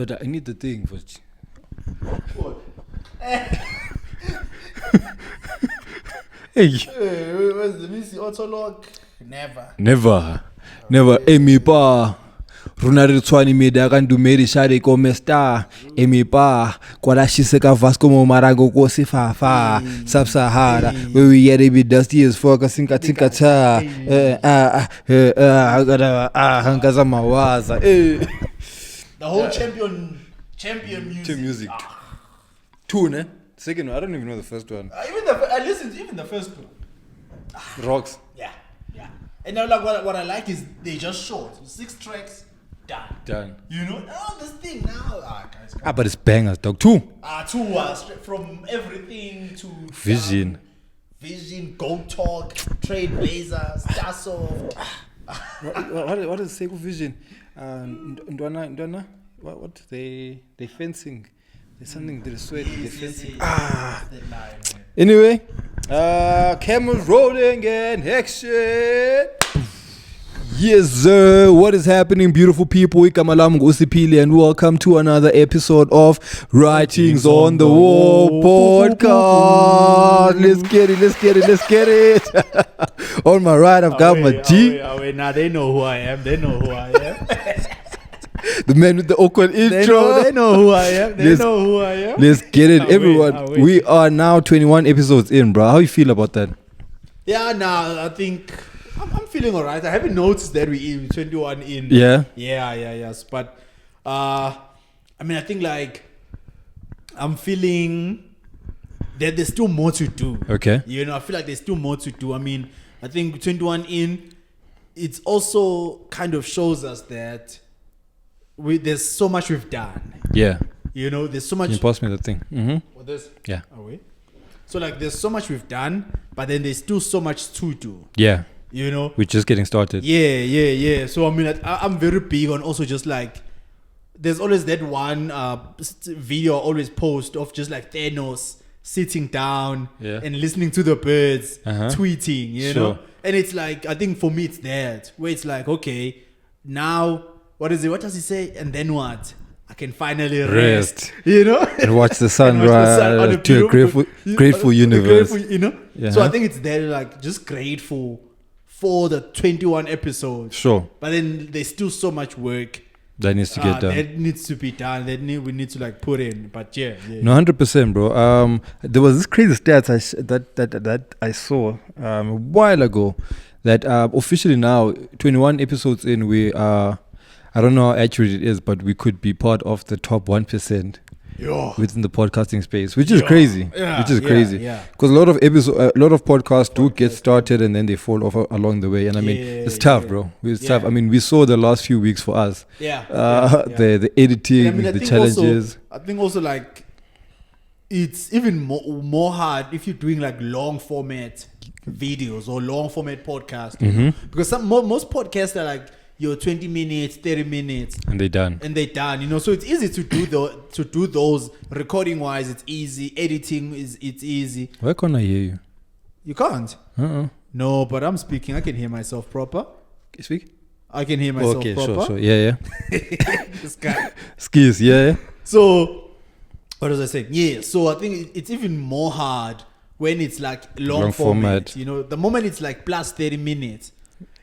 But I need the thing for. Hey. Where's the Missy auto lock? Never. Emi pa. Runari tswani media kan dumeri share ko mesta. Emi pa. Kwala shiseka Vasco mo marago ko sifafa. Sub-Sahara. Where we get it be dusty as fuck. Tinka cha. Hangaza mawaza. The whole champion music. Two, ne? Second one, I don't even know the first one. I listened to even the first one. Rocks. Yeah. And now, like, what I like is they just short. 6 tracks, done. You know, this thing now. Guys. But it's bangers, dog. 2. 2 from everything to Vision, Go Talk, Trailblazers, Starsoft. What does it say? Vision? Ndwana? What? They fencing. There's something they're sweating. They're fencing. Anyway, cameras rolling and action. Yes, sir. What is happening, beautiful people? Ikamalam Usipili, and welcome to another episode of Writings on the Wall podcast. Let's get it. On my right, I've got my G. Now they know who I am. The man with the awkward intro. They know who I am. Let's get it, everyone. We are now 21 episodes in, bro. How you feel about that? Yeah, I think I'm feeling alright. I haven't noticed that we're 21 in. Yeah. Yes. But I think like I'm feeling that there's still more to do. Okay. You know, I feel like there's still more to do. I mean, I think 21 in, it also kind of shows us that there's so much we've done. Yeah. You know, there's so much. Can you pass me the thing? Mm-hmm. What this? Yeah. Are we? So like, there's so much we've done, but then there's still so much to do. Yeah. You know, we're just getting started. Yeah. So I mean, I'm very big on also just like, there's always that one video I always post of just like Thanos sitting down and listening to the birds tweeting. You know, and it's like, I think for me it's that where it's like, okay, now. What is it? What does he say? And then what? I can finally rest. You know? And watch the sun rise to a grateful universe. You know? Uh-huh. So I think it's there like just grateful for the 21 episodes. Sure. But then there's still so much work that needs to get done. That needs to be done. We need to like put in. But yeah. No, 100%, bro. There was this crazy stats that I saw a while ago that officially now 21 episodes in we are. I don't know how accurate it is, but we could be part of the top 1% within the podcasting space, which is crazy. Crazy. Because a lot of podcasts do get started and then they fall off along the way. And I mean, it's tough, bro. It's tough. I mean, we saw the last few weeks for us. The editing, the challenges. I think also like it's even more hard if you're doing like long format videos or long format podcasts. Mm-hmm. Because most podcasts are like, 20 minutes, 30 minutes. And they're done. You know, so it's easy to do those. Recording wise, it's easy. Editing it's easy. Why can't I hear you? You can't? No, but I'm speaking. I can hear myself proper. Can you speak? I can hear myself proper. Sure. Yeah. This guy. Skis, yeah. So, what was I saying? Yeah, so I think it's even more hard when it's like long format. You know, the moment it's like plus 30 minutes,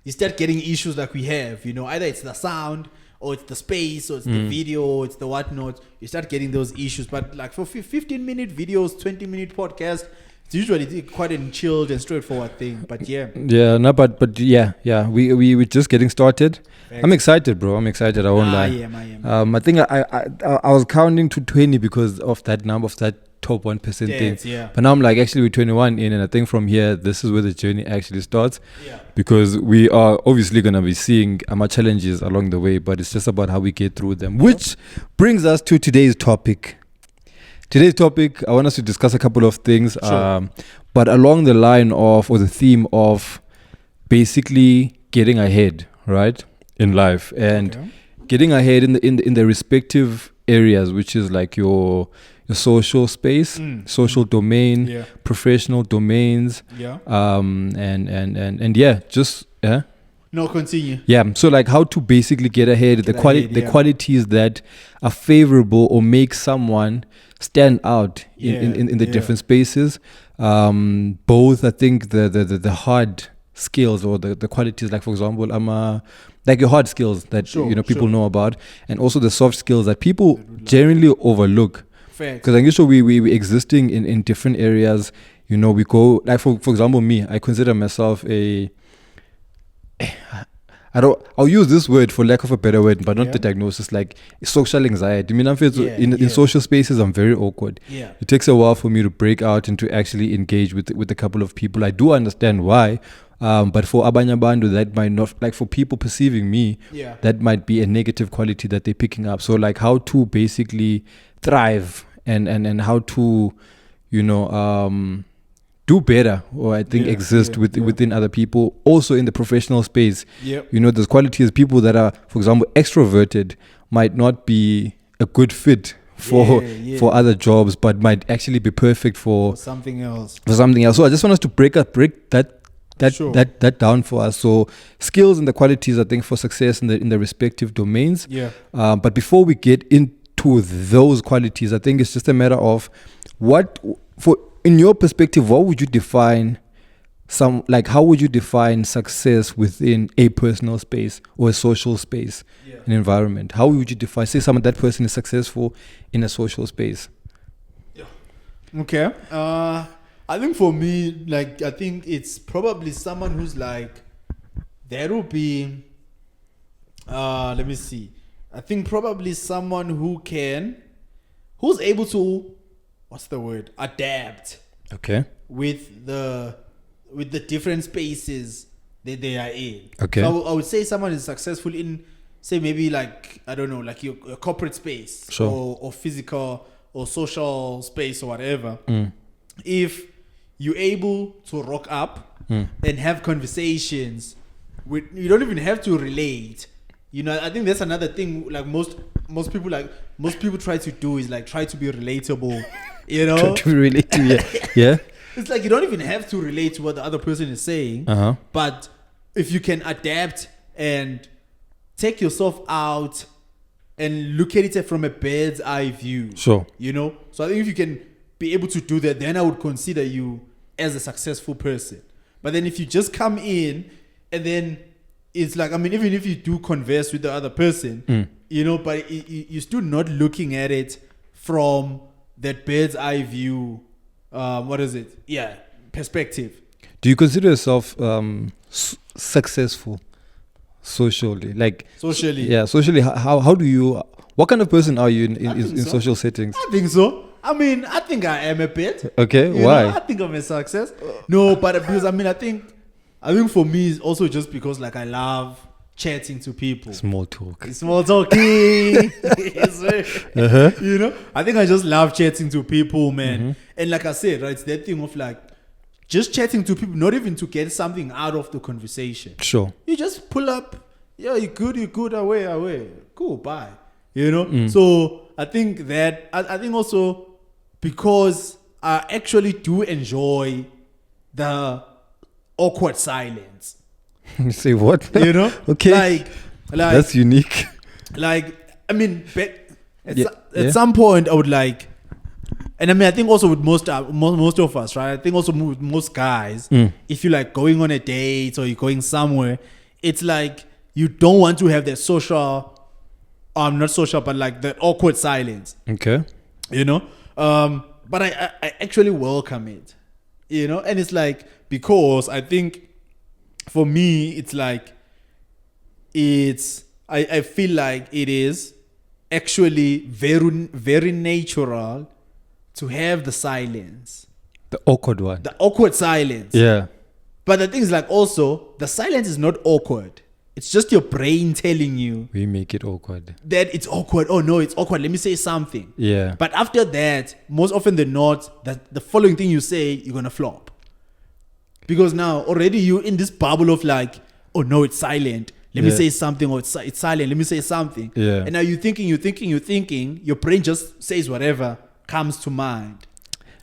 you start getting issues like we have, you know, either it's the sound or it's the space or it's the video or it's the whatnot. You start getting those issues. But like for 15-minute videos, 20-minute podcast, it's usually quite a chilled and straightforward thing. But yeah. Yeah, no, but yeah. We're just getting started. Thanks. I'm excited, bro. I won't lie. I am. I think I was counting to 20 because of that number, of that top 1% thing. Yeah. But now I'm like, actually we're 21 in, and I think from here, this is where the journey actually starts. Yeah. Because we are obviously going to be seeing our challenges along the way, but it's just about how we get through them. Which brings us to today's topic. Today's topic, I want us to discuss a couple of things, but along the line of, or the theme of basically getting ahead, right, in life, and getting ahead in the respective areas, which is like your social space, social domain, professional domains, and No, continue. Yeah, so like how to basically get ahead, the qualities that are favorable or make someone stand out in the different spaces. Both, I think the hard skills or the qualities, like for example, like your hard skills that people know about, and also the soft skills that people generally overlook. Because I'm sure we existing in different areas. We go like for example, me, I consider myself I'll use this word for lack of a better word, but not the diagnosis, like social anxiety. I mean, in social spaces, I'm very awkward. Yeah. It takes a while for me to break out and to actually engage with a couple of people. I do understand why, but for Abanya Bandu, that might not, like for people perceiving me, that might be a negative quality that they're picking up. So like how to basically thrive and how to, do better, or I think exist within other people, also in the professional space. There's qualities, people that are, for example, extroverted might not be a good fit for other jobs, but might actually be perfect for something else. So I just want us to break that down for us. So skills and the qualities, I think, for success in the respective domains. But before we get into those qualities, I think it's just a matter of in your perspective, what would you define how would you define success within a personal space or a social space, an environment? How would you say that person is successful in a social space? Okay. I think for me, I think it's probably someone who's there will be, let me see. I think probably someone who's able to, what's the word? Adapt. Okay. With the different spaces that they are in. Okay. So I would say someone is successful in, say maybe I don't know, your corporate space, or physical or social space or whatever. If you're able to rock up and have conversations you don't even have to relate. I think that's another thing. Most people try to do is try to be relatable. Try to relate to yeah. It's you don't even have to relate to what the other person is saying. But if you can adapt and take yourself out and look at it from a bird's eye view. Sure. So I think if you can be able to do that, then I would consider you as a successful person. But then if you just come in and then it's even if you do converse with the other person, but you're still not looking at it from that bird's eye view, perspective. Do you consider yourself successful socially? Socially? Yeah, socially. How do you? What kind of person are you in social settings? I think so. I think I am a bit. Okay, why? I think I'm a success. No, but because I think for me it's also just because I love chatting to people. Small talking. Yes, I think I just love chatting to people, man. And like I said, right, it's that thing of just chatting to people, not even to get something out of the conversation. Sure. You just pull up, you're good, away. Cool, bye. So I think that, I think also because I actually do enjoy the awkward silence. You say what? Okay. That's unique. At some point I would and I think also with most of us, right? I think also with most guys, if you're going on a date or you're going somewhere, it's you don't want to have that social, not social, but that awkward silence. Okay. But I actually welcome it, and it's because I think for me, it's I feel like it is actually very, very natural to have the silence. The awkward one. The awkward silence. Yeah. But the thing is also, the silence is not awkward. It's just your brain telling you. We make it awkward. That it's awkward. Oh no, it's awkward. Let me say something. Yeah. But after that, most often than not, that the following thing you say, you're going to flop. Because now already you in this bubble of oh no, it's silent. Let me say something. Or it's silent. Let me say something. Yeah. And now you're thinking. Your brain just says whatever comes to mind.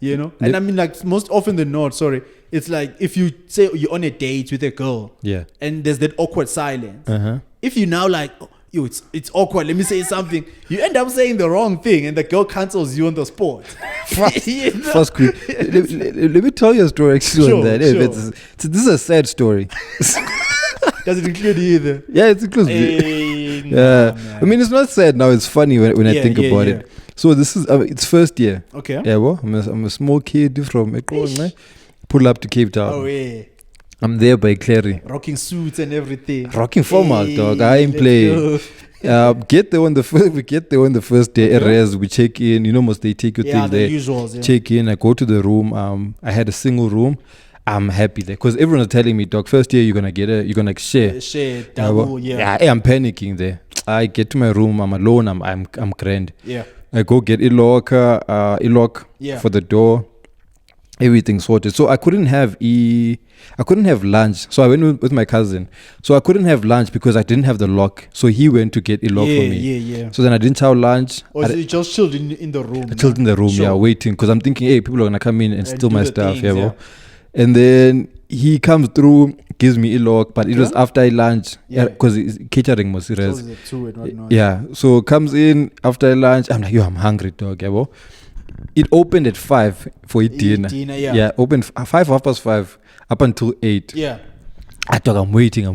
you know. And I mean, like most often than not, sorry, it's like if you say you're on a date with a girl, Yeah. and there's that awkward silence. Uh-huh. If you now like, oh, yo, it's awkward, let me say something, you end up saying the wrong thing, and the girl cancels you on the spot. You know? First quick. Let me tell you a story actually on that. Sure. This is a sad story. Does it include you either? Yeah, it includes me. Nah, I mean, it's not sad now. It's funny when I think about it. So this is it's first year. Okay. Yeah, well, I'm a small kid from Ekron. Pull up to Cape Town. Oh yeah. I'm there by Clary. Rocking suits and everything. Rocking formal, dog. I ain't playing. Get there on the first. We get there on the first day. Res, we check in. You know, most they take your things there. Usuals, yeah. Check in. I go to the room. I had a single room. I'm happy there because everyone was telling me, dog, first year you're gonna share. Share, double, yeah. I'm panicking there. I get to my room. I'm alone. I'm grand. Yeah. I go get a lock for the door. Everything sorted. So I couldn't have lunch. So I went with my cousin. So I couldn't have lunch because I didn't have the lock. So he went to get a lock for me. Yeah. So then I didn't have lunch. Or so you just chilled in the room. I chilled in the room, sure. waiting because I'm thinking, hey, people are gonna come in and steal my stuff, things, bro. And then he comes through, gives me a lock, but it was after lunch because catering was serious. Yeah, so comes in after lunch. I'm like, yo, I'm hungry, dog. Yeah, it opened at 5 for dinner. Yeah, opened 5:30 up until 8. Yeah. I thought I'm waiting.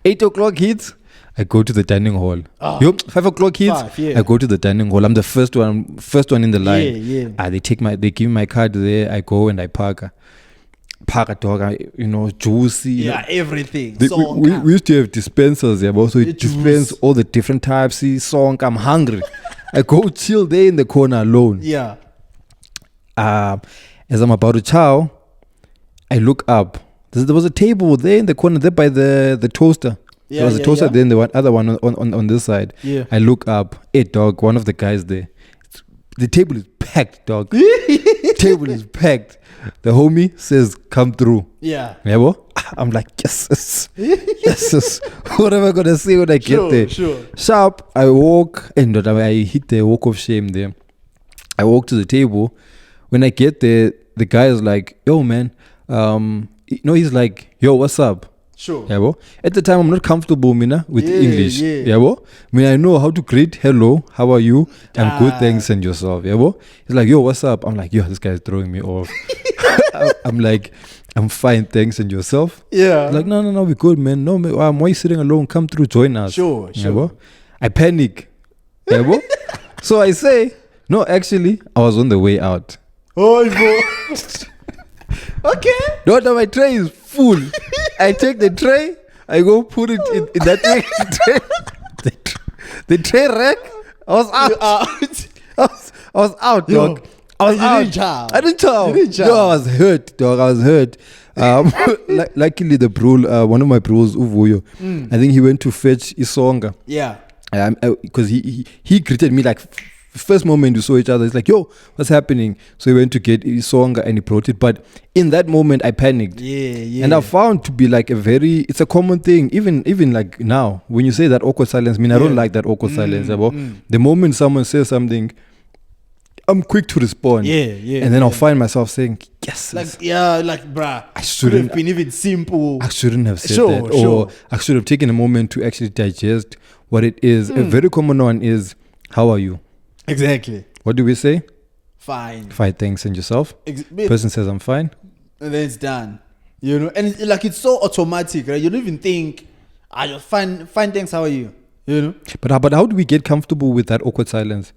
8 o'clock hits. I go to the dining hall. 5 o'clock hits. I go to the dining hall. I'm the first one in the line. Yeah. They give me my card there. I go and I park a dog. Juicy. Yeah, everything. We used to have dispensers. Yeah, but also it dispense all the different types. Song. I'm hungry. I go chill there in the corner alone. Yeah. As I'm about to chow, I look up. There was a table there in the corner, there by the toaster. There was a toaster there and the other one on this side. Yeah. I look up. Hey, dog, one of the guys there. The table is packed, dog. Table is packed. The homie says, come through. Yeah. Yeah, I'm like, yes. What am I going to say when I get there? Sure. Sharp, I walk, and I hit the walk of shame there. I walk to the table. When I get there, the guy is like, yo, man. He's like, yo, what's up? Sure. Yeah, at the time, I'm not comfortable, with English. Yeah. I know how to greet, hello, how are you? I'm good, thanks, and yourself. Yeah, he's like, yo, what's up? I'm like, yo, this guy's throwing me off. I'm like, I'm fine, thanks, and yourself? Yeah. He's like, no, we're good, man. No, man, why are you sitting alone? Come through, join us. Sure. Yeah, I panic. Yeah, so I say, no, actually, I was on the way out. Oh, bro. Okay. No, my tray is full. I take the tray, I go put it in that tray. The tray rack, I was out. I was out, dog. I was out. I didn't chow. No, I was hurt, dog. I was hurt. Luckily, the bro, one of my bros, Uvuyo, I think he went to fetch Isonga. Yeah. Because he greeted me like first moment we saw each other. It's like, yo, what's happening? So he went to get Isonga and he brought it. But in that moment, I panicked. Yeah. And I found to be like it's a common thing. Even like now, when you say that awkward silence, I don't like that awkward silence. The moment someone says something, I'm quick to respond. Yeah. And then I'll find myself saying, yes. Bruh. I shouldn't have been even simple. I shouldn't have said that. Or I should have taken a moment to actually digest what it is. A very common one is, how are you? Exactly. What do we say? Fine. Fine, thanks, and yourself? Person says, I'm fine. And then it's done. And it's so automatic, right? You don't even think, just fine, thanks, how are you? But how do we get comfortable with that awkward silence?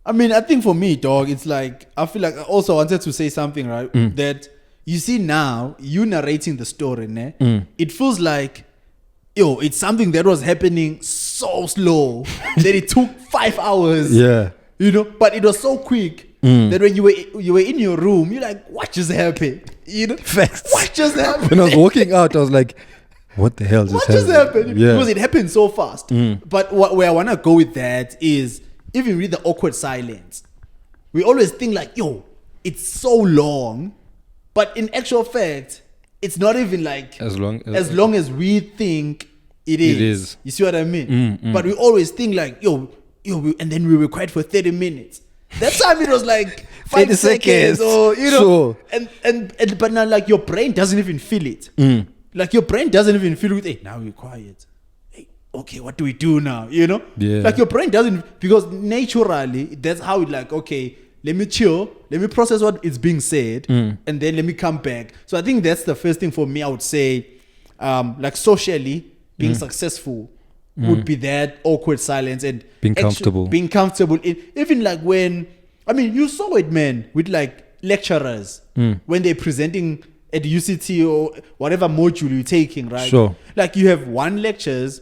I mean, I think for me, dog, it's like, I feel like I also wanted to say something, right? That you see now, you narrating the story, it feels like, it's something that was happening so slow that it took 5 hours. Yeah. But it was so quick that when you were in your room, you're like, what just happened? Facts. What just happened? When I was walking out, I was like, what the hell just happened? What just happened? Yeah. Because it happened so fast. But where I want to go with that is, even with the awkward silence, we always think like, it's so long, but in actual fact, it's not even like as long as we think it is. You see what I mean? But we always think like, and then we were quiet for 30 minutes. That time it was like 5 seconds, or Sure. and but now like your brain doesn't even feel it. Like your brain doesn't even feel it. Hey, now we're quiet. Hey, okay, what do we do now? Yeah. Like your brain doesn't, because naturally that's how it like, okay, let me chill, let me process what is being said, and then let me come back. So I think that's the first thing for me. I would say, like socially being successful would be that awkward silence and being comfortable. Being comfortable. Even like when, I mean, you saw it, man, with like lecturers when they're presenting at UCT or whatever module you're taking, right? Sure. Like you have one lectures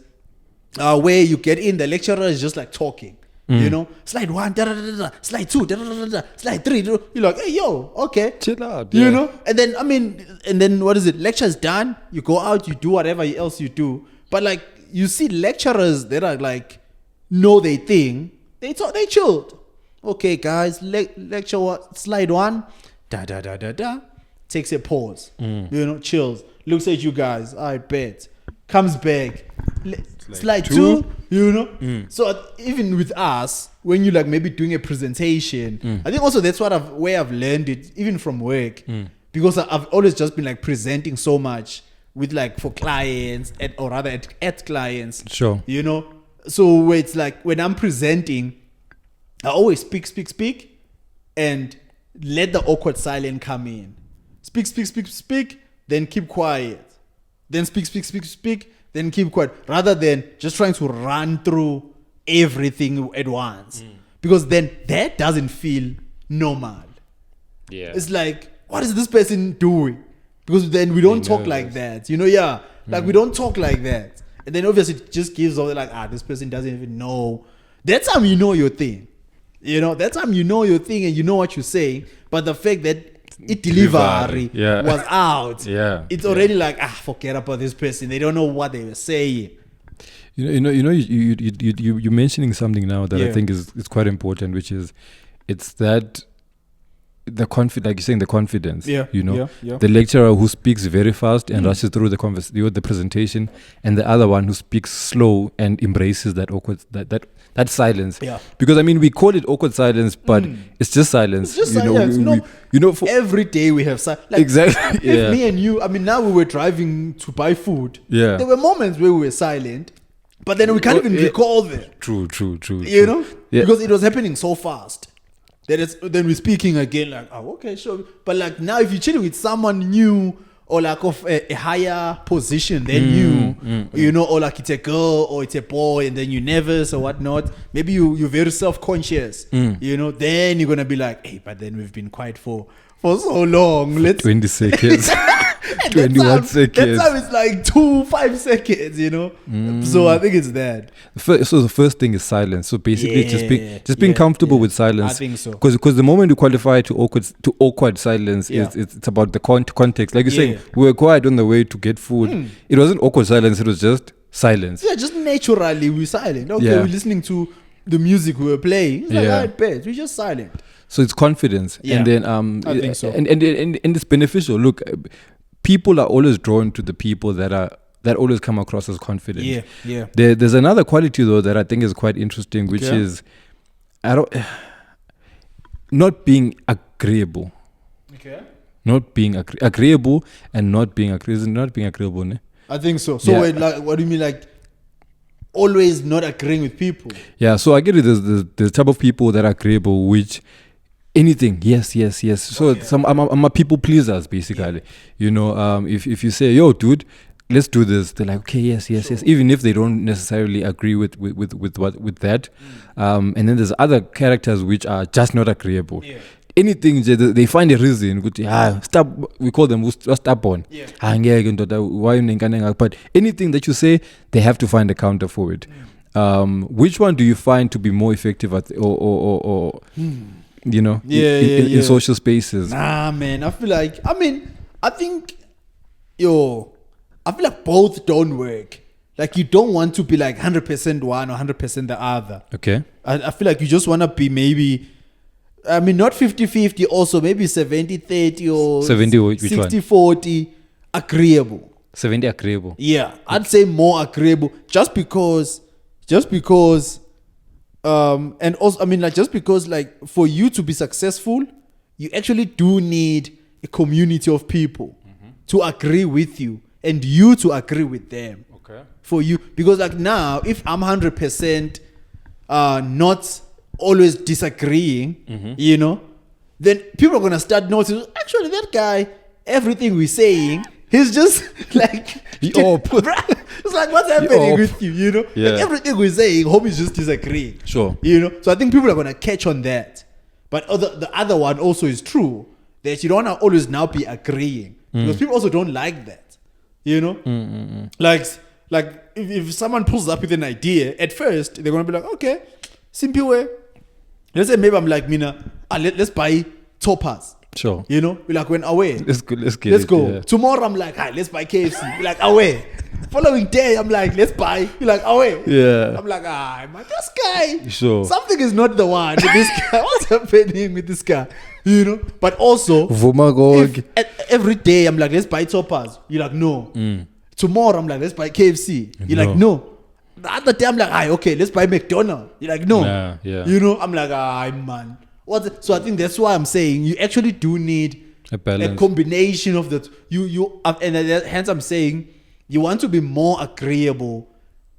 where you get in, the lecturer is just like talking. You know, slide 1, da, da, da, da, slide 2, da, da, da, da, slide 3. You're like, hey, yo, okay. Chill out. You know? And then, I mean, and then what is it? Lecture's done. You go out, you do whatever else you do. But like, you see lecturers that are like, know their thing. They chilled. Okay, guys, lecture what? Slide 1, da, da, da, da, da. Takes a pause. You know, chills. Looks at you guys. I bet. Comes back. Slide 2, you know. So even with us, when you like maybe doing a presentation, I think also that's where I've learned it, even from work, because I've always just been like presenting so much with like for clients or rather at clients. Sure. You know, so where it's like when I'm presenting, I always speak, and let the awkward silence come in. Speak, then keep quiet. Then speak, then keep quiet. Rather than just trying to run through everything at once. Because then that doesn't feel normal. Yeah. It's like, what is this person doing? Because then we don't talk like that. You know, yeah. Like we don't talk like that. And then obviously it just gives all like, this person doesn't even know. That's time you know your thing. You know, that's time you know your thing and you know what you're saying. But the fact that delivery was out. Yeah. It's already like, forget about this person. They don't know what they were saying. You're mentioning something now that I think is quite important, which is it's that the like you're saying, the confidence. Yeah. You know, Yeah. the lecturer who speaks very fast and rushes through the presentation, and the other one who speaks slow and embraces that awkward that silence. Yeah. Because I mean, we call it awkward silence, but it's just silence. It's just silence. For every day we have silence. Like, exactly. If me and you, I mean, now we were driving to buy food. Yeah. There were moments where we were silent, but then we can't even recall them. True. You know, Yeah. because it was happening so fast. Then we're speaking again, like, okay, sure. But like now, if you're chilling with someone new or like of a higher position than you, you know, or like it's a girl or it's a boy, and then you nervous or whatnot. Maybe you're very self-conscious, you know. Then you're gonna be like, hey, but then we've been quiet for so long. Let's 20 seconds. 21 seconds. That time it's like 5 seconds, you know. So I think it's that. So the first thing is silence. So basically, just being comfortable with silence. I think so. Because the moment you qualify to awkward silence, it's about the context. Like you're saying, we were quiet on the way to get food. It wasn't awkward silence. It was just silence. Yeah, just naturally we're silent. Okay, we're listening to the music we were playing. It's like, I bet we're just silent. So it's confidence, and then I think so. And it's beneficial. Look, people are always drawn to the people that always come across as confident. Yeah. There's another quality though that I think is quite interesting, which is not being agreeable. Okay. Not being agreeable and not being agreeable. Is it not being agreeable? Ne? I think so. So wait, like, what do you mean, like always not agreeing with people? Yeah. So I get it. There's type of people that are agreeable, which anything, yes. So I'm a people pleasers basically. You know, if you say, yo, dude, let's do this, they're like, okay, yes. Even if they don't necessarily agree with that. And then there's other characters which are just not agreeable. Yeah. Anything they find a reason. Stop. We call them stubborn. Yeah. But anything that you say, they have to find a counter for it. Which one do you find to be more effective at, or you know, in social spaces? Nah, man. I feel like, I think both don't work. Like, you don't want to be like 100% one or 100% the other. Okay. I feel like you just want to be maybe, not 50-50, also maybe 70-30 or 60-40 agreeable. 70 agreeable. Yeah, I'd say more agreeable just because and also, just because like for you to be successful, you actually do need a community of people to agree with you and you to agree with them. Okay. For you, because like now, if I'm 100% not always disagreeing, you know, then people are gonna start noticing. Actually, that guy, everything we're saying, he's just like, it's like, what's happening with you? You know, Yeah. like everything we're saying, hope is just disagreeing. Sure. You know, so I think people are gonna catch on that. But the other one also is true, that you don't wanna always now be agreeing, because people also don't like that. You know, like if someone pulls up with an idea, at first they're gonna be like, okay, simple way. Let's say maybe I'm like, Mina, let's buy toppers. Sure. You know, we're like, when away. Let's go. Let's go. Yeah. Tomorrow I'm like, let's buy KFC. We're like, away. Following day I'm like, let's buy. We're like, away. Yeah. I'm like, man, this guy. Sure. Something is not the one with this guy. What's happening with this guy? You know. But also, every day I'm like, let's buy toppers. You're like, no. Tomorrow I'm like, let's buy KFC. You're like, no. The other day I'm like, okay, let's buy McDonald's. You're like, no. Yeah. You know, I'm like, man. So I think that's why I'm saying you actually do need a combination of that. And hence I'm saying you want to be more agreeable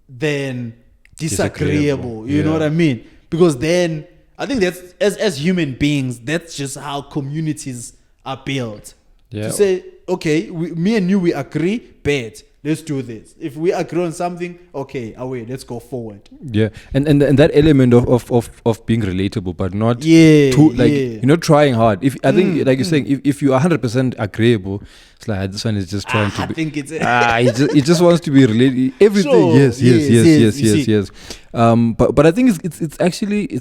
than disagreeable. You know what I mean? Because then I think that's as human beings, that's just how communities are built. Yeah. To say, okay, me and you, we agree, bet. Let's do this. If we agree on something, okay, away, let's go forward. Yeah, and that element of being relatable, but not too like you're not trying hard. If I think, like you're saying, if you're 100% agreeable, it's like this one is just trying to be. I think it's he just wants to be related. Everything, sure. yes. But I think it's actually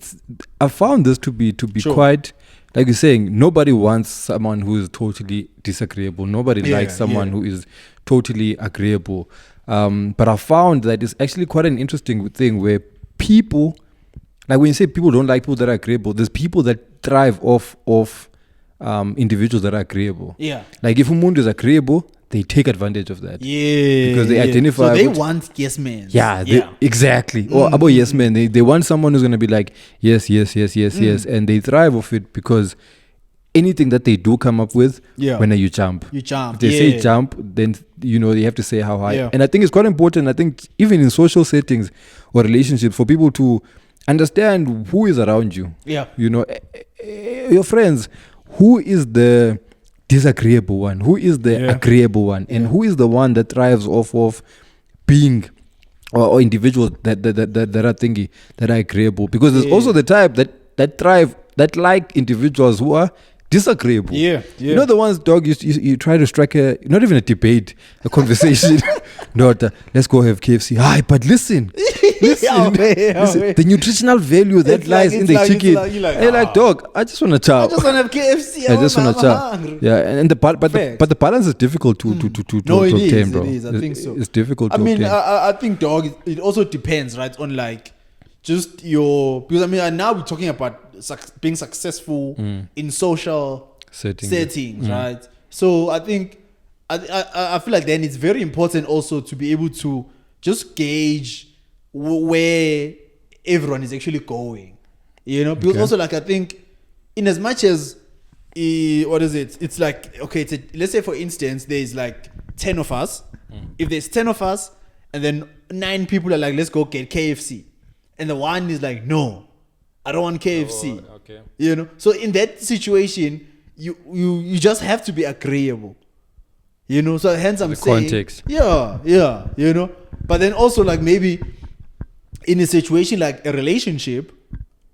I found this to be quite. Like you're saying, nobody wants someone who is totally disagreeable. Nobody likes someone who is totally agreeable. But I found that it's actually quite an interesting thing where people, like when you say people don't like people that are agreeable, there's people that thrive off of individuals that are agreeable. Yeah. Like if Umundu is agreeable, they take advantage of that. Yeah. Because they identify. So they want yes men. Yeah, exactly. Or about yes men. They want someone who's going to be like, yes. And they thrive off it because anything that they do come up with, when you jump. You jump. If they say jump, then, you know, they have to say how high. Yeah. And I think it's quite important, I think, even in social settings or relationships, for people to understand who is around you. Yeah. You know, your friends, who is the disagreeable one, who is the agreeable one, and who is the one that thrives off of being or individuals that are thingy, that are agreeable, because there's also the type that thrive, that like individuals who are disagreeable. Yeah. You know the ones, dog, you try to strike not even a debate, a conversation. Let's go have KFC. Hi, but listen, listen, the nutritional value that lies in the chicken. You're like, dog, I just want to chow. I just want to have KFC. I just want to chow. Yeah, and the balance is difficult to obtain, bro. It is. I think so. It's difficult to obtain. I think, dog, it also depends, right, on like just because now we're talking about being successful in social settings, right? So I think I feel like then it's very important also to be able to just gauge where everyone is actually going, you know, because also like I think in as much as what is it? It's like, okay, let's say for instance there's like 10 of us. If there's 10 of us and then 9 people are like, let's go get KFC, and the one is like, no, I don't want KFC. Okay. You know, so in that situation, you just have to be agreeable. You know, so hence I'm saying context. Yeah, you know. But then also like maybe in a situation like a relationship,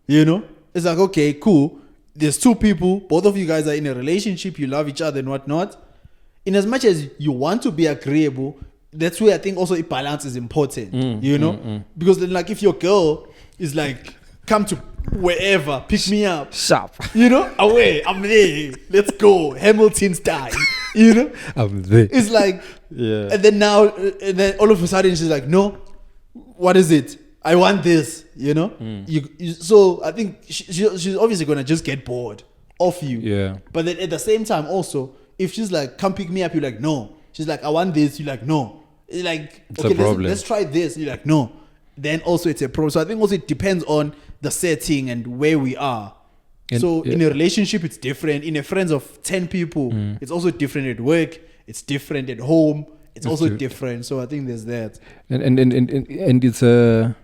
you know, it's like, okay, cool. There's 2 people, both of you guys are in a relationship, you love each other and whatnot. In as much as you want to be agreeable, that's where I think also a balance is important. You know? Because then like if your girl is like, come to wherever, pick me up. Sharp. You know? Away, I'm there. Let's go. Hamilton style. You know? I'm there. It's like, and then all of a sudden she's like, no, what is it? I want this, you know? So I think she's obviously going to just get bored of you. Yeah. But then at the same time also, if she's like, come pick me up, you're like, no. She's like, I want this. You're like, no. It's like, it's okay, a problem. Let's try this. You're like, no. Then also it's a problem. So I think also it depends on the setting and where we are. So in a relationship, it's different. In a friends of 10 people, it's also different at work. It's different at home. It's also different. So I think there's that. And it's a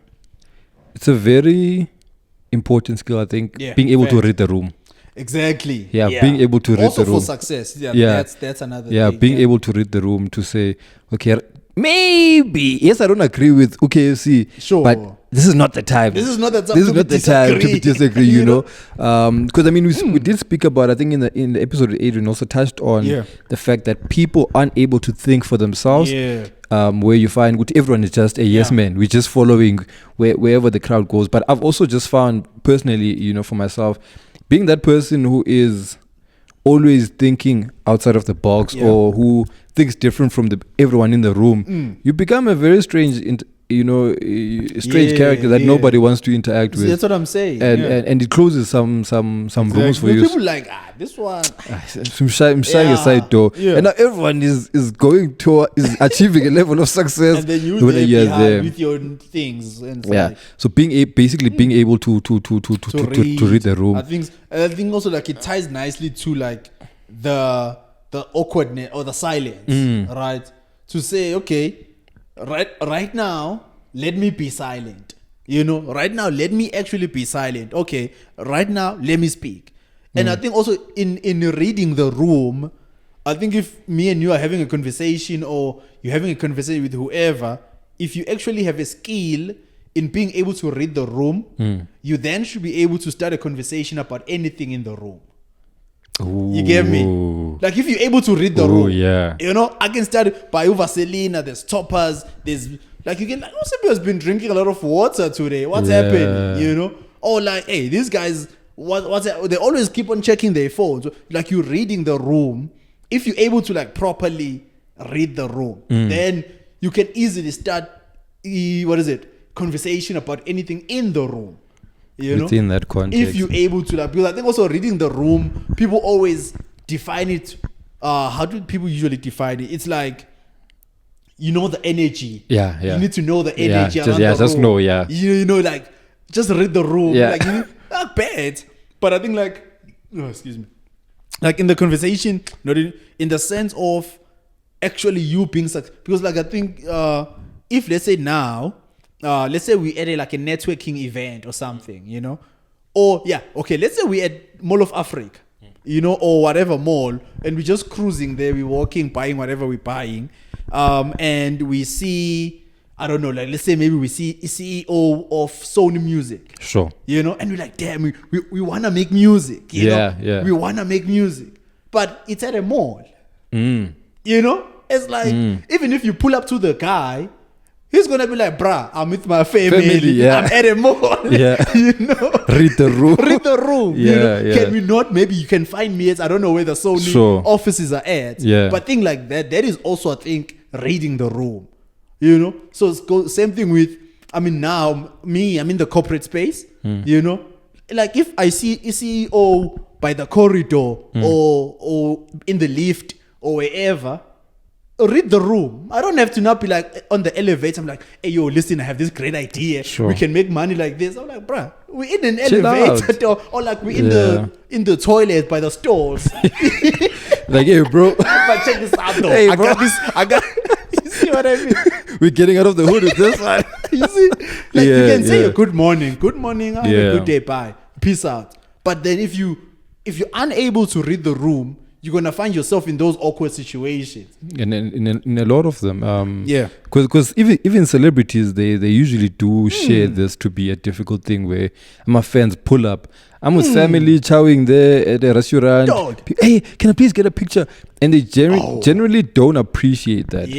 very important skill, I think. Being able to read the room. Exactly. Yeah, being able to read also the room. Also for success. Yeah, that's another thing. Being able to read the room to say, okay, maybe, yes, I don't agree with UKFC, sure, but this is not the time. This is not the time to disagree, you know. Because I mean, we did speak about, I think in the episode with Adrian also touched on the fact that people aren't able to think for themselves. Where you find everyone is just a yes man. We're just following wherever the crowd goes. But I've also just found personally, you know, for myself, being that person who is always thinking outside of the box or who thinks different from everyone in the room, you become a very strange character that nobody wants to interact with. That's what I'm saying. And it closes some rooms for you. People like, this one. I'm shying aside though. And now everyone is going to is achieving a level of success. And then you there with your things. And so basically being able to read the room. I think also like it ties nicely to like the awkwardness or the silence, right? To say, okay, right now, let me be silent. You know, right now, let me actually be silent. Okay, right now, let me speak. And I think also in reading the room, I think if me and you are having a conversation or you're having a conversation with whoever, if you actually have a skill in being able to read the room, you then should be able to start a conversation about anything in the room. Ooh. You get me? Like if you're able to read the room, yeah. You know, I can start by Vaselina, there's toppers, there's like you can like Osipio has been drinking a lot of water today. What's happening? You know? Or like, hey, these guys what's they always keep on checking their phones. Like you're reading the room. If you're able to like properly read the room, then you can easily start conversation about anything in the room. You within know? That context, if you're able to like, because I think also reading the room, people always define it. How do people usually define it? It's like, you know, the energy. Yeah. You need to know the energy. Just know. Yeah. You know, like just read the room. Yeah. Like not bad, but I think like, excuse me, like in the conversation, not in the sense of actually you being successful. Because like I think if let's say now. Let's say we at a networking event or something, you know, or let's say we at Mall of Africa, you know, or whatever mall, and we're just cruising there, we're walking, buying whatever we're buying, and we see, I don't know, like let's say maybe we see CEO of Sony Music, sure, you know, and we're like, damn, we want to make music, you know, we want to make music, but it's at a mall, you know, it's like even if you pull up to the guy, he's gonna be like, bruh, I'm with my family. I'm at a mall. You know? Read the room. You know? Can we not? Maybe you can find me at, I don't know where the Sony offices are at. But thing like that is also, I think, reading the room. You know? So it's same thing with, I mean, now, me, I'm in the corporate space. You know? Like if I see a CEO by the corridor or in the lift or wherever, read the room. I don't have to not be like on the elevator. I'm like, hey, yo, listen, I have this great idea. Sure. We can make money like this. I'm like, bruh, we're in an elevator or like we're in the toilet by the stalls. Like, hey, bro. But check this out though. Hey, I got you see what I mean? We're getting out of the hood with this one. You see? Like you can say a good morning, have a good day, bye. Peace out. But then if you're unable to read the room, you're gonna find yourself in those awkward situations, and in a lot of them, because even celebrities, they usually do share this to be a difficult thing where my fans pull up. I'm with family chowing there at a restaurant. Hey, can I please get a picture? And they generally don't appreciate that.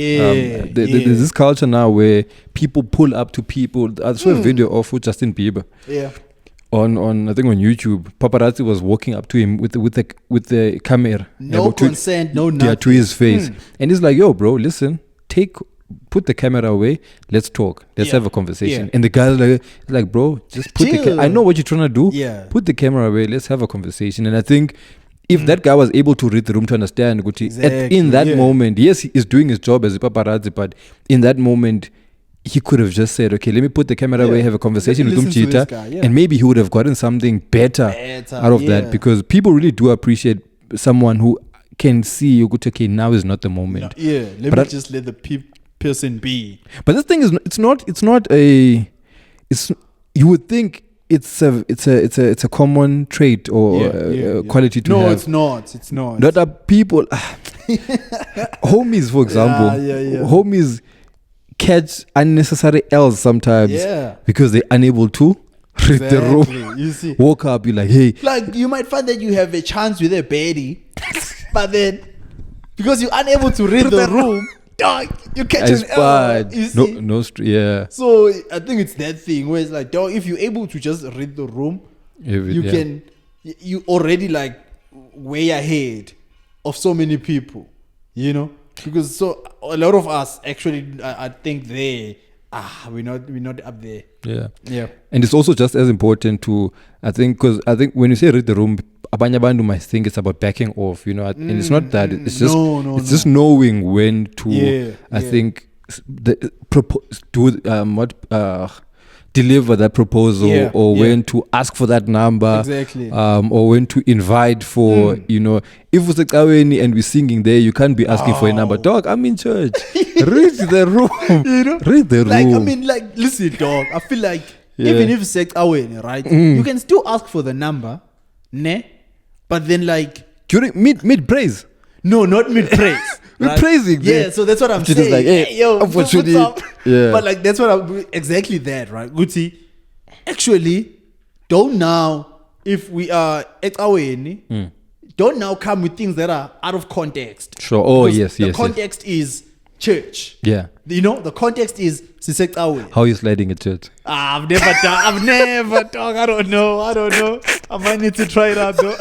There's this culture now where people pull up to people. I saw a video of Justin Bieber. On I think on YouTube, paparazzi was walking up to him with the camera, no consent, no nothing, to his face, and he's like, "Yo, bro, listen, put the camera away, let's talk, let's have a conversation." And the guy's like, "Bro, just put I know what you're trying to do. Put the camera away, let's have a conversation." And I think if that guy was able to read the room to understand, in that moment, yes, he is doing his job as a paparazzi, but in that moment, he could have just said, okay, let me put the camera away, have a conversation with listen to this Umchita, guy, yeah. and maybe he would have gotten something better out of that, because people really do appreciate someone who can see you go, okay, now is not the moment. Let me just let the person be. But this thing is, you would think it's a common trait or quality to have. No, it's not. That are people, homies, for example, homies catch unnecessary L's sometimes because they're unable to read the room. You see, woke up, you're like, hey, like you might find that you have a chance with a baddie, but then because you're unable to read the room, dog, you catch an L. You see? So I think it's that thing where it's like, dog, if you're able to just read the room, you already like way ahead of so many people, you know. Because so a lot of us actually, I think we're not up there. Yeah. And it's also just as important to, I think when you say read the room, abanye bantu might think it's about backing off, you know, and it's not that. It's just just knowing when to. I think deliver that proposal, or when to ask for that number, exactly, or when to invite for, you know, if it's a and we're singing there, you can't be asking for a number. Dog, I'm in church. Read the room. You know, read the room. Like, I mean, like, listen, dog. I feel like even if it's right, you can still ask for the number, ne? But then, like, during mid praise. No, not mid praise. We're praising. Yeah, so that's what I'm saying. Like, hey, yo, what's up? Yeah. But like, that's what I'm exactly that, right? Guti, actually, don't now, if we are at our end, don't now come with things that are out of context. Sure. Oh, because the context is church. Yeah. You know, the context is Sisek Awe. How are you sliding at church? I've never done. I don't know. I might need to try it out though.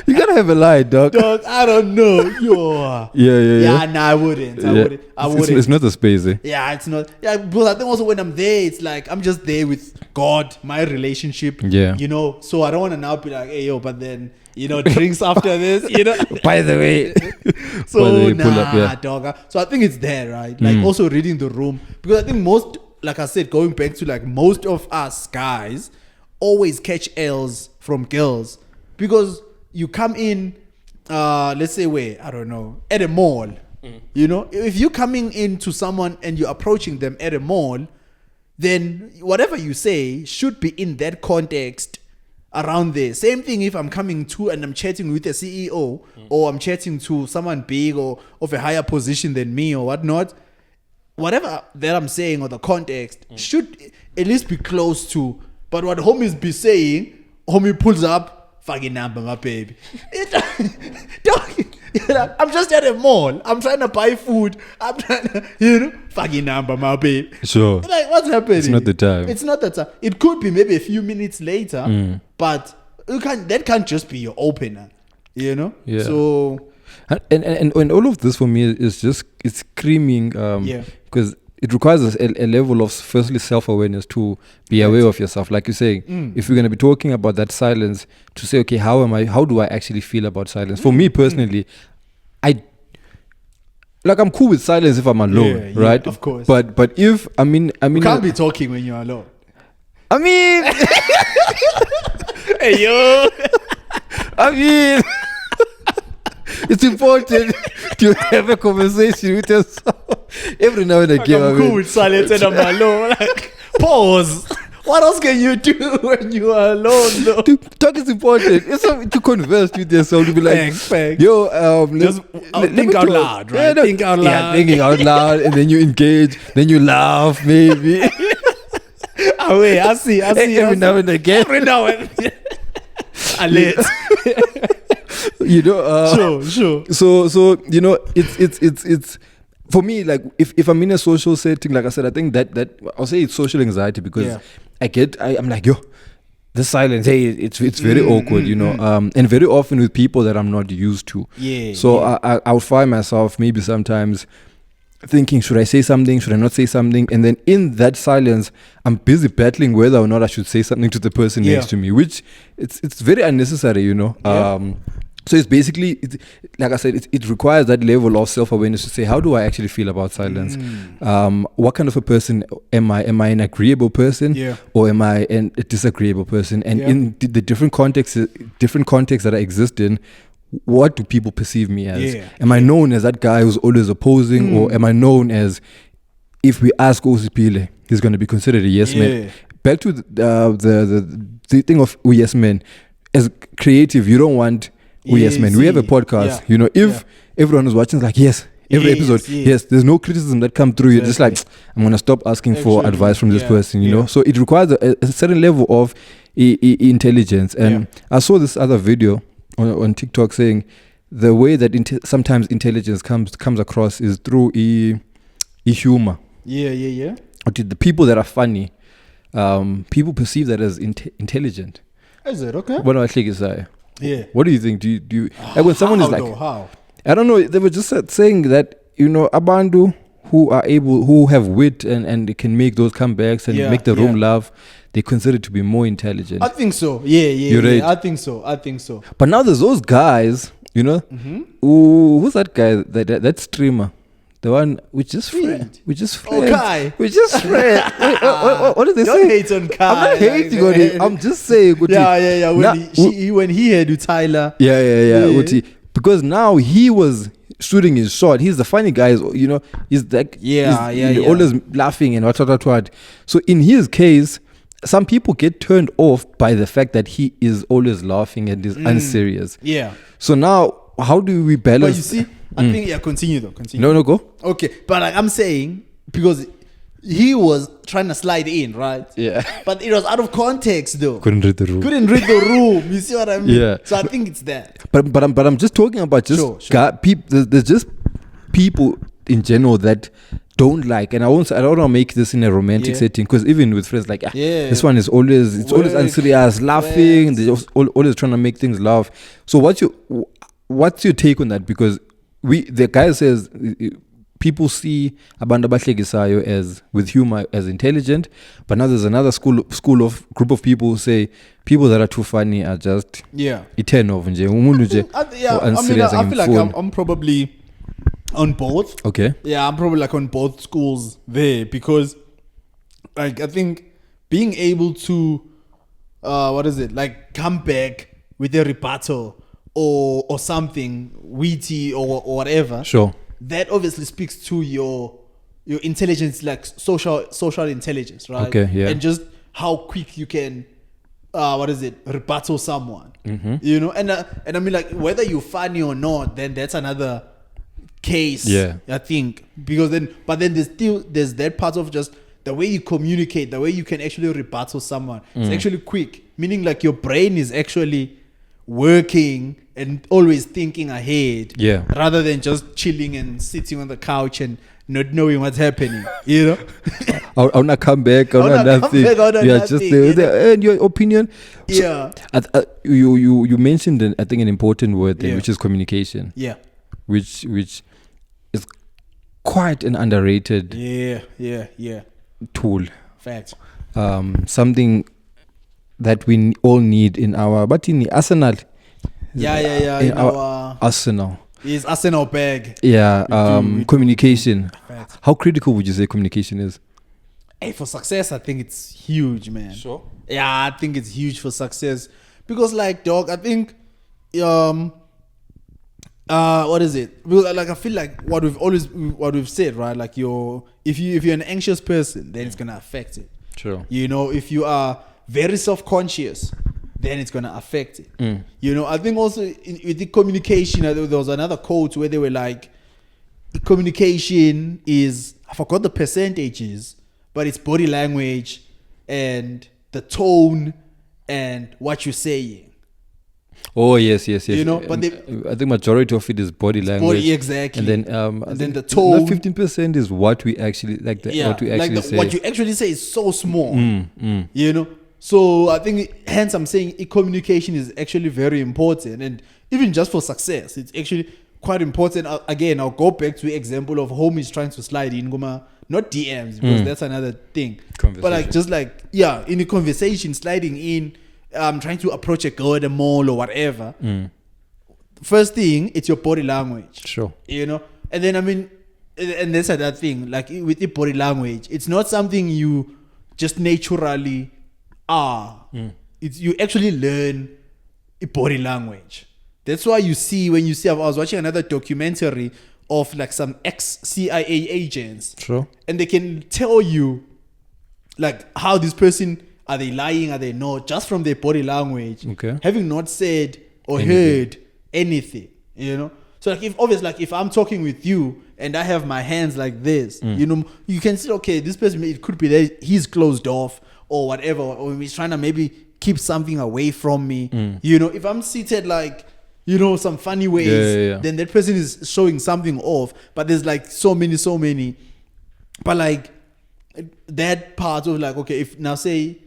You gotta have a lie, dog. Dog, I don't know. Yo. Yeah. Nah, I wouldn't. I wouldn't. It's not a space, eh? Yeah, it's not. Yeah, because I think also when I'm there, it's like I'm just there with God, my relationship. Yeah. You know, so I don't want to now be like, hey, yo, but then, you know, drinks after this, you know. By the way. So, dog. So I think it's there, right? Like also reading the room. Because I think most, like I said, going back to like most of us guys always catch L's from girls. Because you come in, let's say I don't know, at a mall. You know, if you're coming into someone and you're approaching them at a mall, then whatever you say should be in that context around there. Same thing if I'm coming to and I'm chatting with a CEO or I'm chatting to someone big or of a higher position than me or whatnot. Whatever that I'm saying or the context should at least be close to. But what homies be saying, homie pulls up, fucking number, my baby. I'm just at a mall. I'm trying to buy food. I'm trying to, fucking number, my baby. Sure. Like, what's happening? It's not the time. It's not the time. It could be maybe a few minutes later, but that can't just be your opener, you know? Yeah. So... And all of this for me is just, it's screaming, because it requires a level of, firstly, self-awareness to be aware of yourself. Like you're saying, if you're going to be talking about that silence, to say, okay, how do I actually feel about silence? For me personally, I'm cool with silence if I'm alone, right? Of course. But if, you can't be talking when you're alone. Hey, yo. It's important to have a conversation with yourself every now and again. I'm cool with silence and I'm alone. Like, pause. What else can you do when you are alone, though? Talk is important. It's to converse with yourself, to be like, yo, think out loud, right? Think out loud. Yeah, thinking out loud, and then you engage, then you laugh, maybe. I see. Every now and again. Every now and then. You know, sure. So you know, it's for me, like if I'm in a social setting, like I said, I think that I'll say it's social anxiety, because I'm like, yo, the silence, hey, it's very awkward, you know, and very often with people that I'm not used to. I would find myself maybe sometimes thinking, should I say something? Should I not say something? And then in that silence, I'm busy battling whether or not I should say something to the person next to me, which it's very unnecessary, you know. So it's basically, like I said, it requires that level of self-awareness to say, how do I actually feel about silence? What kind of a person am I? Am I an agreeable person, or am I a disagreeable person? And in the different contexts that I exist in, what do people perceive me as? Am I known as that guy who's always opposing, or am I known as, if we ask Osipile, he's going to be considered a yes man? Back to the thing of yes men. As creative, you don't want yes man. We have a podcast. You know, if everyone is watching, it's like yes, every episode, yes, there's no criticism that comes through. You're just like, I'm gonna stop asking for advice from this person. You know, so it requires a certain level of intelligence. And I saw this other video on TikTok saying the way that sometimes intelligence comes across is through humor. The people that are funny, people perceive that as intelligent. Is it okay? What do I think is that? What do you think? Do you like when someone is like, how? I don't know. They were just saying that, you know, Abandu who have wit and they can make those comebacks and make the room laugh, they consider to be more intelligent. I think so. Right. I think so. But now there's those guys, you know, who's that guy? That streamer. The one we just friends. Oh, Kai. We just friends. What did they say? Don't hate on Kai. I'm not hating on him. I'm just saying. When he had with Tyler. Because now he was shooting his shot. He's the funny guy. You know, he's like always laughing and what. So in his case, some people get turned off by the fact that he is always laughing and is unserious. So now, how do we balance? But you see, I think continue. No, go. Okay, but like I'm saying, because he was trying to slide in, right? But it was out of context, though. Couldn't read the room. You see what I mean? So I think it's that. But I'm just talking about just people. There's just people in general that don't like, and I don't want to make this in a romantic setting, because even with friends, like this one is always unserious, laughing. They're always trying to make things laugh. So what's your take on that? Because the guy says people see abantu abahlekisayo as with humor as intelligent, but now there's another group of people who say people that are too funny are just eternal. I feel like I'm probably on both. Okay. Yeah, I'm probably like on both schools there, because like I think being able to like come back with a rebuttal or something witty or whatever. Sure. That obviously speaks to your intelligence, like social intelligence, right? Okay, yeah. And just how quick you can rebuttal someone. You know, and I mean, like, whether you're funny or not, then that's another case. I think, because then there's that part of just the way you communicate, the way you can actually rebuttal someone. It's actually quick, meaning like your brain is actually working and always thinking ahead, rather than just chilling and sitting on the couch and not knowing what's happening, you know. I want to come back. I want nothing. Just there. And your opinion. So, you mentioned, I think, an important word there, which is communication. Which is quite an underrated. Tool. Fact. Something that we all need in our arsenal. In our arsenal. Is arsenal bag. Communication. How critical would you say communication is? Hey, for success, I think it's huge, man. Sure. Yeah, I think it's huge for success, because, like, dog, I think, what is it? Because, like, I feel like what we've said, right? Like, if you're an anxious person, then it's gonna affect it. Sure. You know, if you are very self-conscious, then it's gonna affect it. You know, I think also with the communication, there was another quote where they were like, communication is, I forgot the percentages, but it's body language and the tone and what you're saying. Oh yes. You know, but I think majority of it is body language. Exactly. And then the tone. 15% is what we actually like. What we actually say. What you actually say is so small. You know. So I think, hence I'm saying communication is actually very important, and even just for success, it's actually quite important. Again, I'll go back to the example of homies trying to slide in, not DMs, because that's another thing. But like, just like, in a conversation, sliding in, trying to approach a girl at a mall or whatever. first thing, it's your body language. Sure. You know, and then and that's that thing. Like with the body language, it's not something you just naturally are. It's you actually learn body language. That's why you see when you see. I was watching another documentary of like some ex-CIA agents. Sure. And they can tell you like how this person, are they lying, are they not, just from their body language. Okay. Having not said or heard anything, you know. So like if I'm talking with you and I have my hands like this, you know, you can see, okay, this person, it could be that he's closed off or whatever, or he's trying to maybe keep something away from me. You know, if I'm seated like, you know, some funny ways, then that person is showing something off. But there's like so many. But like that part of like, okay, if now say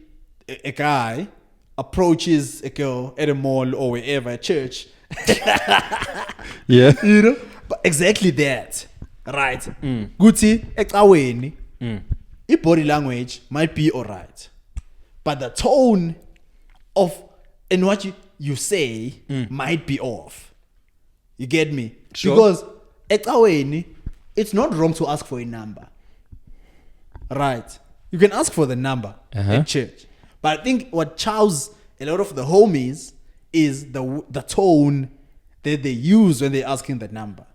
a guy approaches a girl at a mall or wherever, at church, yeah, you know, but exactly that, right? Guti ekaweni, body language might be alright, but the tone of and what you say might be off. You get me? Sure. Because ekaweni, it's not wrong to ask for a number, right? You can ask for the number at church, but I think what chows a lot of the homies is the tone that they use when they're asking the number.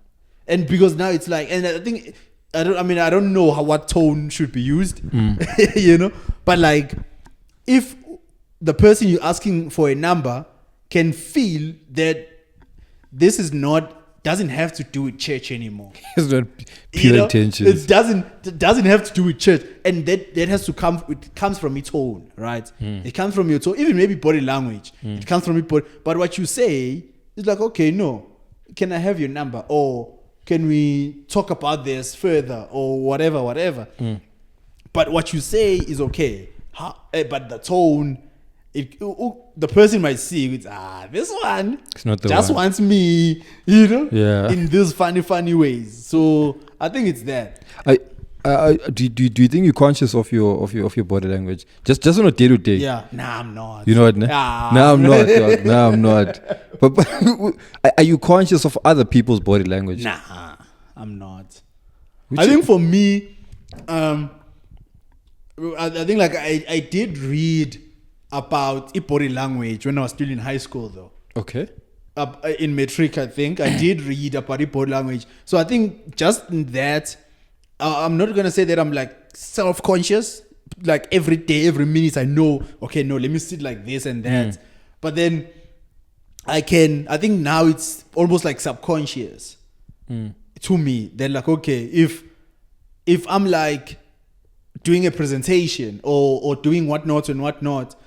And because now it's like, and I think I don't know what tone should be used, you know, but like if the person you're asking for a number can feel that this is doesn't have to do with church anymore. It's not pure intentions. It doesn't have to do with church, and that has to come. It comes from its tone, right? It comes from your tone, even maybe body language. It comes from your but what you say is like, okay, no, can I have your number, or can we talk about this further, or whatever. But what you say is okay. But the tone, the person might see it's this one it's not the just one. wants me, you know, in these funny ways. So I think it's that. Do you think you're conscious of your body language just on a day to day? Yeah, I'm not. You know what? I'm not. Dog. I'm not. But are you conscious of other people's body language? Nah, I'm not. I think for me, I think like I did read about body language when I was still in high school, though. Okay. In metric, I think I did read about body language. So I think just in that, I'm not gonna say that I'm like self-conscious. Like every day, every minute, I know. Okay, no, let me sit like this and that. But then I think now it's almost like subconscious to me. Then like, okay, if I'm like doing a presentation or doing whatnot and whatnot.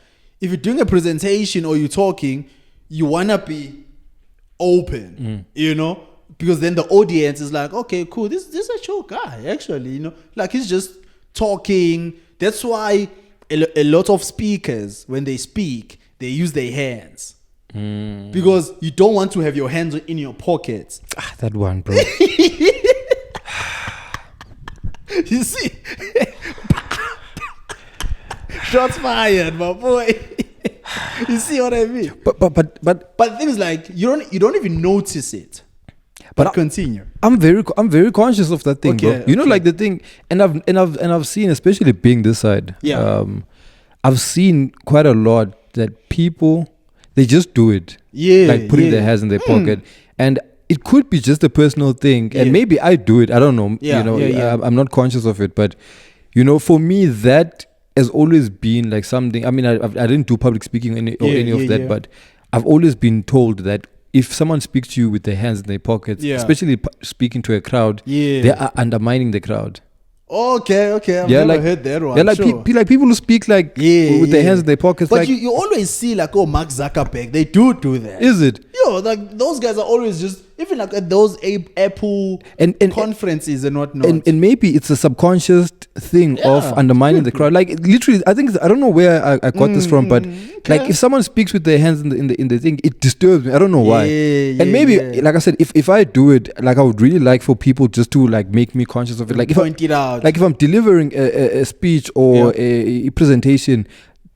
If you're doing a presentation or you're talking, you want to be open, you know, because then the audience is like, okay, cool, this is a chill guy, actually, you know, like he's just talking. That's why a lot of speakers, when they speak, they use their hands because you don't want to have your hands in your pockets. That one, bro. You see? Shots fired, my boy. You see what I mean? But the thing is, like, you don't even notice it. But continue. I'm very conscious of that thing, bro. You know, like the thing, and I've seen, especially being this side. Yeah. I've seen quite a lot that people, they just do it. Yeah. Like putting their hands in their pocket, and it could be just a personal thing, and maybe I do it. I don't know. Yeah, you know, I'm not conscious of it, but you know, for me that has always been like something. I mean, I didn't do public speaking or any of that, but I've always been told that if someone speaks to you with their hands in their pockets, especially speaking to a crowd, they are undermining the crowd. Okay. I've never heard that one. Yeah, like, like people who speak like with their hands in their pockets. But like, you always see like, Mark Zuckerberg, they do that. Is it? Yo, like those guys are always just, even like at those Apple and conferences and whatnot. And maybe it's a subconscious thing of undermining the crowd. Like literally, I don't know where I got this from, but like if someone speaks with their hands in the thing, it disturbs me. I don't know why. And maybe, like I said, if I do it, like I would really like for people just to like make me conscious of it. Like point it out. Like if I'm delivering a speech or a presentation,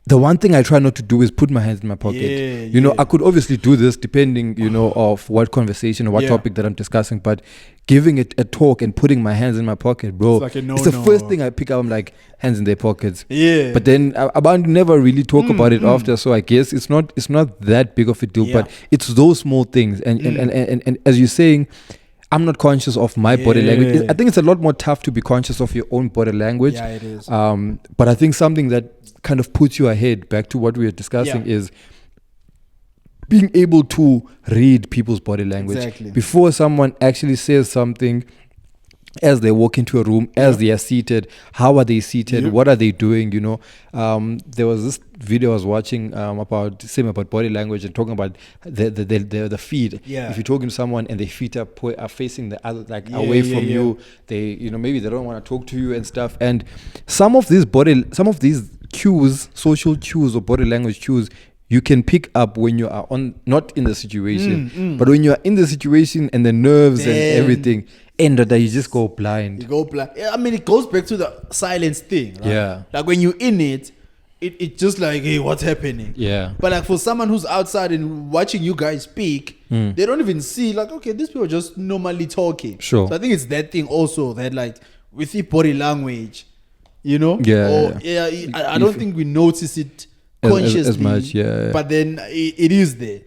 the one thing I try not to do is put my hands in my pocket. You know, I could obviously do this depending, you know, of what conversation or what topic that I'm discussing, but giving it a talk and putting my hands in my pocket, bro, it's the first thing I pick up. I'm like, hands in their pockets. Yeah. But then I never really talk about it after, so I guess it's not that big of a deal, but it's those small things. And as you're saying, I'm not conscious of my body language. I think it's a lot more tough to be conscious of your own body language. Yeah, it is. But I think something that kind of puts you ahead, back to what we were discussing, is being able to read people's body language before someone actually says something. As they walk into a room, as they are seated, how are they seated? What are they doing? You know, there was this video I was watching about body language and talking about the feet. Yeah. If you're talking to someone and their feet are facing the other, like away from you, they, you know, maybe they don't want to talk to you and stuff. And some of these cues, social cues or body language cues, you can pick up when you are not in the situation, but when you are in the situation and the nerves and everything. And that you just go blind. You go blind. I mean, it goes back to the silence thing. Right? Yeah. Like when you're in it just like, hey, what's happening? Yeah. But like for someone who's outside and watching you guys speak, they don't even see like, okay, these people are just normally talking. Sure. So I think it's that thing also that like with the body language, you know? Yeah. I don't think we notice it consciously as much. Yeah. But then it is there.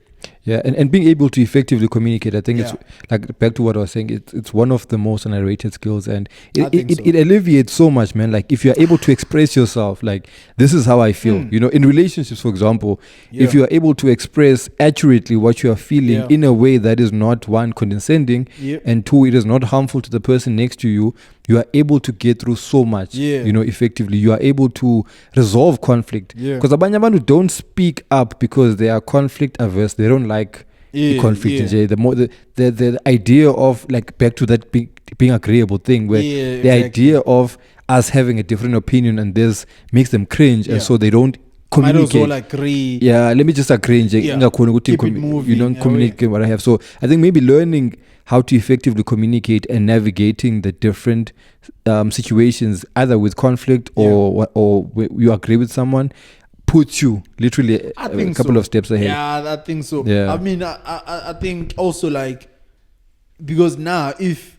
Yeah, and being able to effectively communicate, I think it's like back to what I was saying. It's one of the most underrated skills, and it alleviates so much, man. Like if you're able to express yourself, like this is how I feel. You know, in relationships, for example, if you are able to express accurately what you are feeling in a way that is not, one, condescending, and two, it is not harmful to the person next to you, you are able to get through so much. You know, effectively, you are able to resolve conflict. Because abanye abantu don't speak up because they are conflict averse. They don't like the conflict. The idea of like back to that being agreeable thing where the idea of us having a different opinion and this makes them cringe, and so they don't communicate. Might as well agree. Yeah, let me just agree. Keep it moving. You don't communicate what I have. So I think maybe learning how to effectively communicate and navigating the different situations, either with conflict or you agree with someone, puts you literally a couple of steps ahead. Yeah, I think so. Yeah. I mean, I think also like, because now if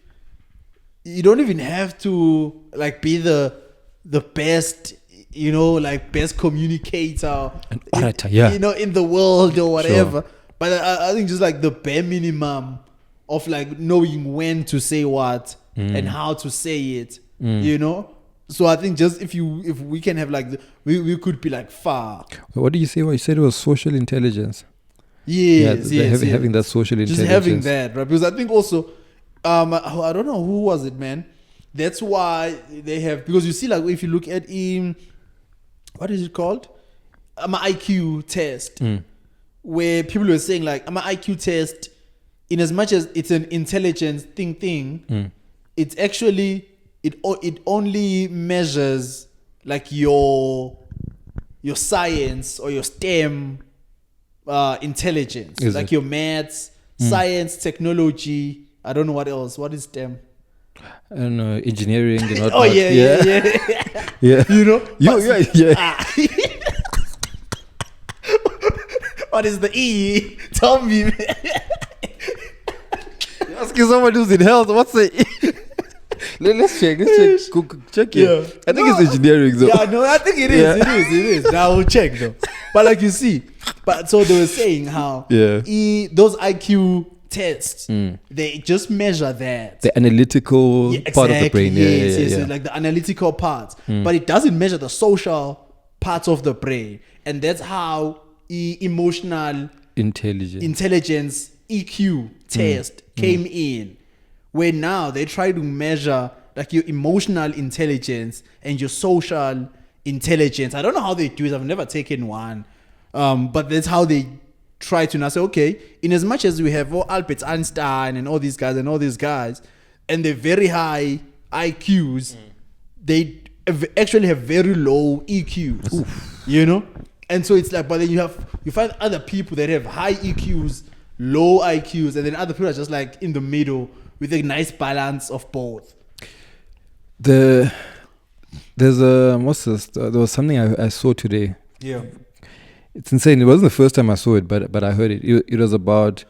you don't even have to like be the best, you know, like best communicator, an orator, you know, in the world or whatever. Sure. But I think just like the bare minimum of like knowing when to say what and how to say it, you know. So I think just if we can have like we could be like far. What did you say? What you said it was social intelligence. Yes, having that social intelligence. Just having that, right? Because I think also, I don't know who was it, man. That's why they have, because you see, like if you look at what is it called? An IQ test, where people were saying like an IQ test, in as much as it's an intelligence thing, it's actually it only measures like your science or your STEM intelligence, is like it? Your maths, science, technology. I don't know what else. What is STEM? I don't know, engineering and whatnot. Oh yeah. You know, yeah. What is the E? Tell me, man. You're asking someone who's in health. What's the E? Let's check. Check it. Yeah. I think it's engineering though. Yeah, no, I think it is. It is. Now we'll check though. But like you see, so they were saying how those IQ tests, they just measure that the analytical part of the brain. Yes, like the analytical part, but it doesn't measure the social parts of the brain, and that's how emotional intelligence EQ test came in, where now they try to measure like your emotional intelligence and your social intelligence. I don't know how they do it. I've never taken one, but that's how they try to now say, okay, in as much as we have Albert Einstein and all these guys, and they're very high IQs, they actually have very low EQs. You know, and so it's like, but then you find other people that have high EQs, low IQs, and then other people are just like in the middle with a nice balance of both. There was something I saw today. Yeah. It's insane. It wasn't the first time I saw it, but I heard it. It was about,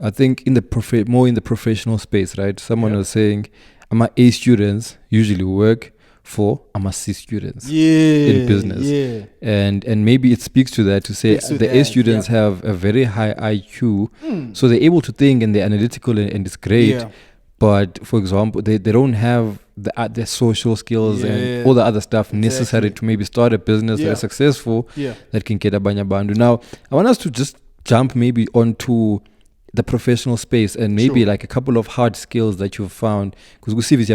I think, in the more in the professional space, right? Someone was saying, "I'm A students usually work for I'm C students in business." Yeah. And maybe it speaks to that, to say the A students have a very high IQ, so they're able to think and they're analytical and it's great. Yeah. But for example, they don't have the social skills and all the other stuff necessary to maybe start a business that is successful, that can get a banya bandu. Now, I want us to just jump maybe onto the professional space and maybe like a couple of hard skills that you've found, because we see this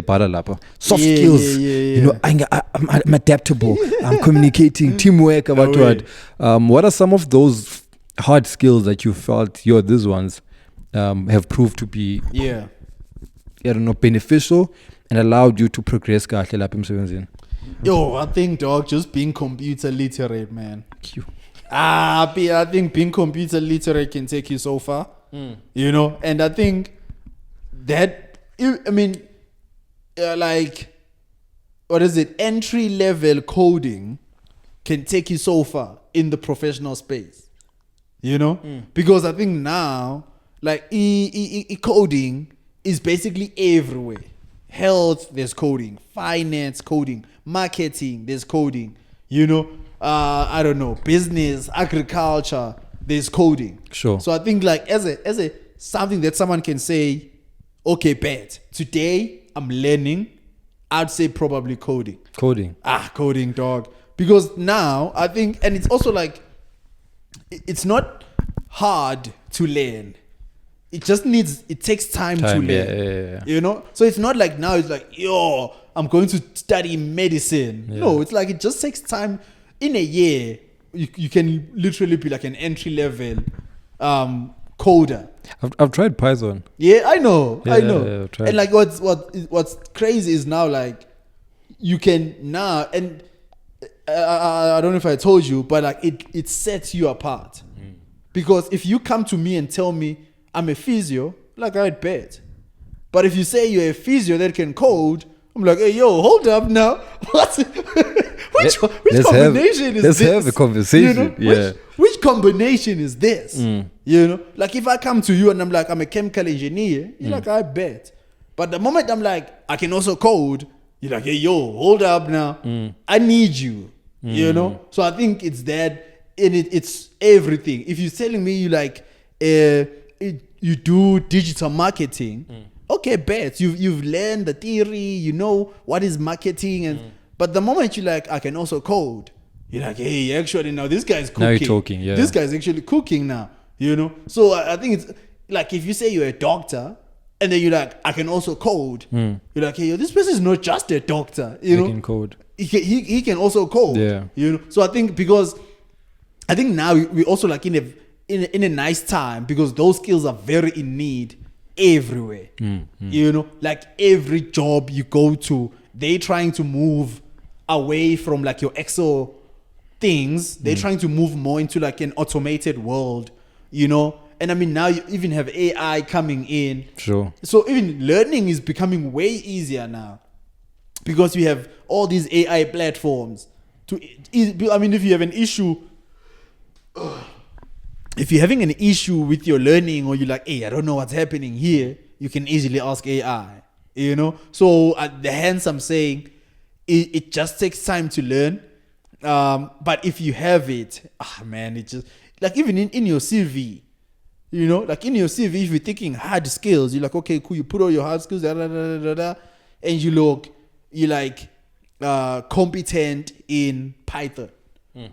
soft skills. You know, I'm adaptable. I'm communicating, teamwork. What are some of those hard skills that you felt these ones have proved to be I don't know, beneficial and allowed you to progress kahle lapha emsebenzini? Yo, I think, dog, just being computer literate, man. I think being computer literate can take you so far. You know, and I think that, I mean, like, what is it? Entry level coding can take you so far in the professional space. You know, because I think now, like, coding is basically everywhere. Health, there's coding. Finance, coding. Marketing, there's coding. You know, I don't know, business, agriculture, there's coding. Sure. So I think, like, as a something that someone can say, okay, bet today I'm learning, I'd say probably coding. Coding, dog. Because now I think, and it's also like, it's not hard to learn. It takes time to learn. Yeah. You know? So it's not like now it's like, yo, I'm going to study medicine. Yeah. No, it's like it just takes time. In a year, you can literally be like an entry level coder. I've tried Python. Yeah, I know. I've tried. And like what's crazy is now, like, you can now, and I don't know if I told you, but like it sets you apart. Because if you come to me and tell me I'm a physio, like, I'd bet. But if you say you're a physio that can code, I'm like, hey, yo, hold up now. What? which combination is this? Let's have a conversation. You know? Which combination is this? You know, like, if I come to you and I'm like, I'm a chemical engineer, you're like, I bet. But the moment I'm like, I can also code, you're like, hey, yo, hold up now. I need you. You know? So I think it's that, and it's everything. If you're telling me you like, you do digital marketing, okay, bet. You've learned the theory, you know what is marketing, and but the moment you like, I can also code, you're like, hey, actually now this guy's cooking. Now you're talking, This guy's actually cooking now, you know? So I think it's like, if you say you're a doctor and then you're like, I can also code, you're like, hey, this person is not just a doctor, you know? Can code. He can also code. You know? So I think, because I think now we also like in a nice time, because those skills are very in need everywhere. You know, like every job you go to, they trying to move away from like your Excel things. They're trying to move more into like an automated world, you know. And I mean, now you even have AI coming in. Sure. So even learning is becoming way easier now, because you have all these AI platforms. I mean, if you have an issue, if you're having an issue with your learning, or you're like, hey, I don't know what's happening here, you can easily ask AI, you know? So hence I'm saying it just takes time to learn. But if you have it, man, it just, like, even in your CV, you know, like in your CV, if you're thinking hard skills, you're like, okay, cool, you put all your hard skills, and you're like competent in Python,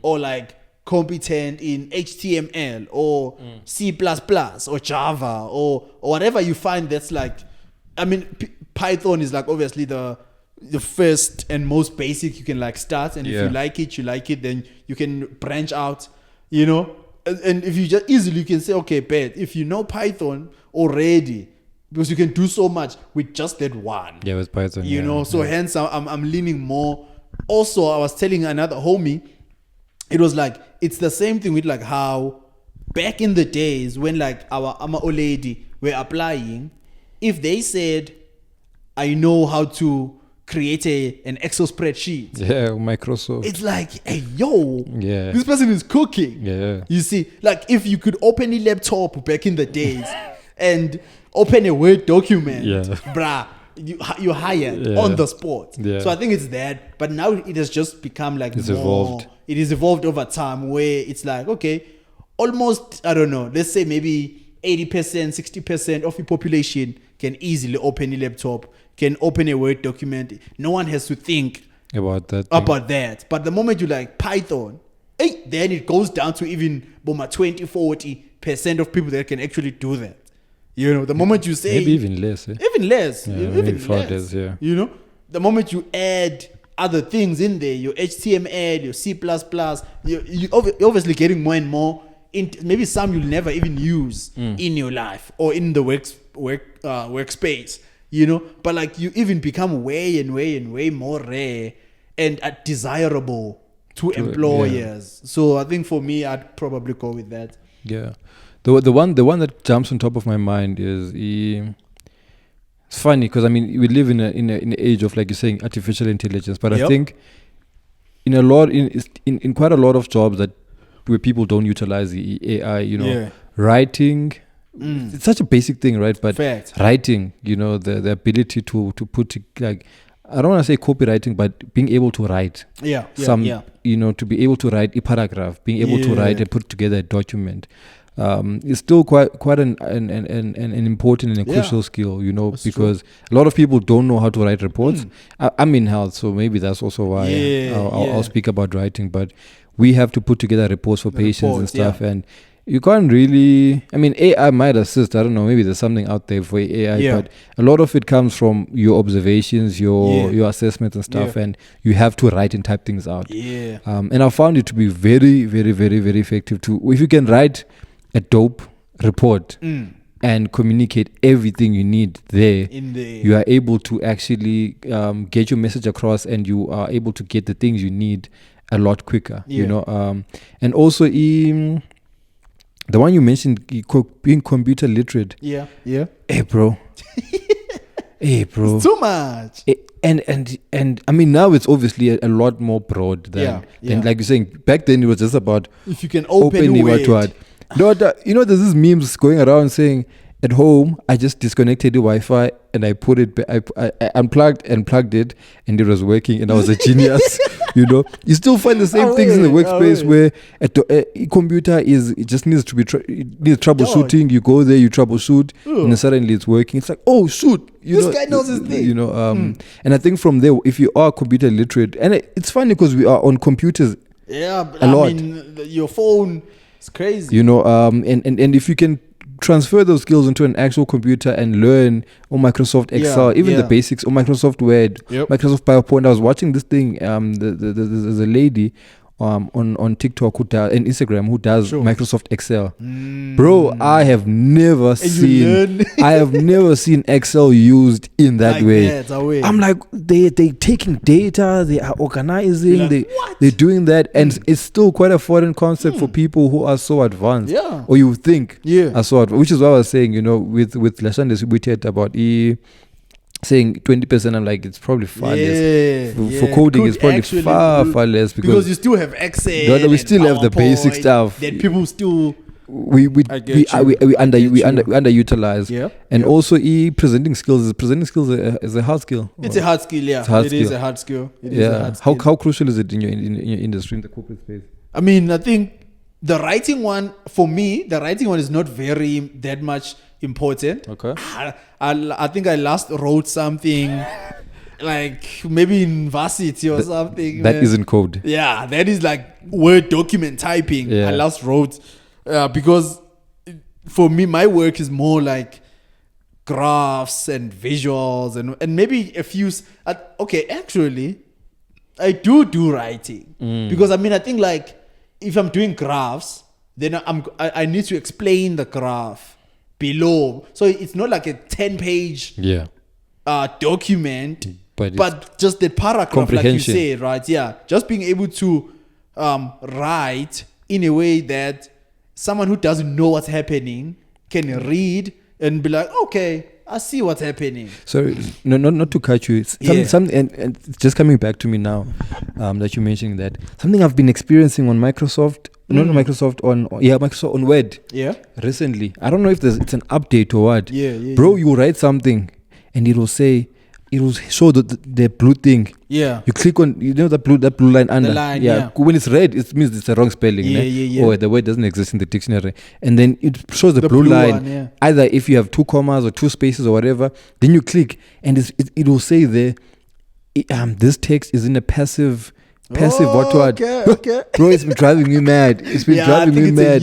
or like competent in HTML or C++ or Java or whatever you find that's like, I mean, Python is like obviously the first and most basic you can like start, and if you like it, then you can branch out, you know. And if you just easily, you can say, okay, bet, if you know Python already, because you can do so much with just that one. Yeah, with Python. You know, so hence I'm leaning more. Also, I was telling another homie, it was like, it's the same thing with like how back in the days when like our old lady were applying, if they said, I know how to create an Excel spreadsheet. Yeah, Microsoft. It's like, hey, yo, Yeah. this person is cooking. Yeah. You see, like if you could open a laptop back in the days and open a Word document, Yeah. bruh, you're hired Yeah. on the spot. Yeah. So I think it's that. But now it has just become like It's more, evolved. It is evolved over time where it's like, okay, almost, I don't know, let's say maybe 80%, 60% of the population can easily open a laptop, can open a Word document. No one has to think About that. about that. But the moment you like Python, then it goes down to even 20-40% of people that can actually do that. You know, the moment you say Maybe even less. Eh? even less, Yeah, even maybe far less, less, yeah. You know, the moment you add other things in there, your HTML, your C++, you're obviously getting more and more. Maybe some you'll never even use in your life or in the workspace. You know, but like you even become way more rare and desirable to employers. Yeah. So I think for me, I'd probably go with that. Yeah, the one that jumps on top of my mind is it's funny because I mean we live in an age of, like you're saying, artificial intelligence, but I think in quite a lot of jobs that where people don't utilize the AI, you know, writing. It's such a basic thing, right? But writing, you know, the ability to put, like, I don't want to say copywriting, but being able to write. You know, to be able to write a paragraph, being able to write and put together a document, is still quite an important and a crucial skill, you know, because a lot of people don't know how to write reports. I'm in health, so maybe that's also why I'll speak about writing. But we have to put together reports for patients and stuff, and you can't really, I mean, AI might assist. I don't know, maybe there's something out there for AI, but a lot of it comes from your observations, your assessments and stuff, and you have to write and type things out. And I found it to be very, very, very, very effective too. If you can write a dope report and communicate everything you need there, you are able to actually get your message across, and you are able to get the things you need a lot quicker, you know. And also the one you mentioned, being computer literate. Hey, bro. It's too much. And I mean, now it's obviously a lot more broad than like you're saying. Back then, it was just about if you can open what word. You know, there's these memes going around saying, at home, I just disconnected the Wi-Fi and I put it, I unplugged and plugged it, and it was working, and I was a genius. You know, you still find the same things in the workspace where a computer it just needs to be needs troubleshooting. You go there, you troubleshoot, and then suddenly it's working. It's like, oh shoot, this guy knows his thing. You know, and I think from there, if you are computer literate, and it's funny because we are on computers, a lot. I mean, your phone is crazy. You know, and if you can transfer those skills into an actual computer and learn on Microsoft Excel, even the basics, or Microsoft Word, Microsoft PowerPoint. I was watching this thing. There's a lady on TikTok and Instagram who does Microsoft Excel. Bro, I have never seen Excel used in that way. I'm like, they taking data, they are organizing, they're doing that, and it's still quite a foreign concept for people who are so advanced, or you think are so advanced, which is what I was saying, you know, with Lashandes, we talked about saying 20%. I'm like, it's probably far less. For coding, it's probably far less because you still have Excel. We still have the basic stuff that people still we underutilize. And also presenting skills is a hard skill. It's a hard skill. It is a hard skill. How crucial is it in your industry, in the corporate space? I mean, I think the writing one, for me, is not very that much important. Okay. I think I last wrote something like maybe in varsity or something. That isn't code. Yeah, that is like Word document typing. Yeah. I last wrote because for me, my work is more like graphs and visuals and maybe a few. Actually, I do writing because I mean, I think like if I'm doing graphs, then I need to explain the graph below, so it's not like a 10-page document, but just the paragraph, like you said, right? Yeah, just being able to write in a way that someone who doesn't know what's happening can read and be like, okay, I see what's happening. Sorry, no, not to cut you. It's and it's just coming back to me now that you're mentioning that. Something I've been experiencing on Microsoft, not on Microsoft, Microsoft on Word. Yeah. Recently. I don't know if it's an update or what. Yeah. Bro, you write something and it will show the blue thing. Yeah. You click on, that blue line under. The line, yeah. When it's red, it means it's a wrong spelling. Yeah. Or the word doesn't exist in the dictionary. And then it shows the blue line. One, yeah. Either if you have 2 commas or 2 spaces or whatever, then you click and it will say there, this text is in a passive what word? Okay. Bro, it's been driving me mad. It's been driving me mad.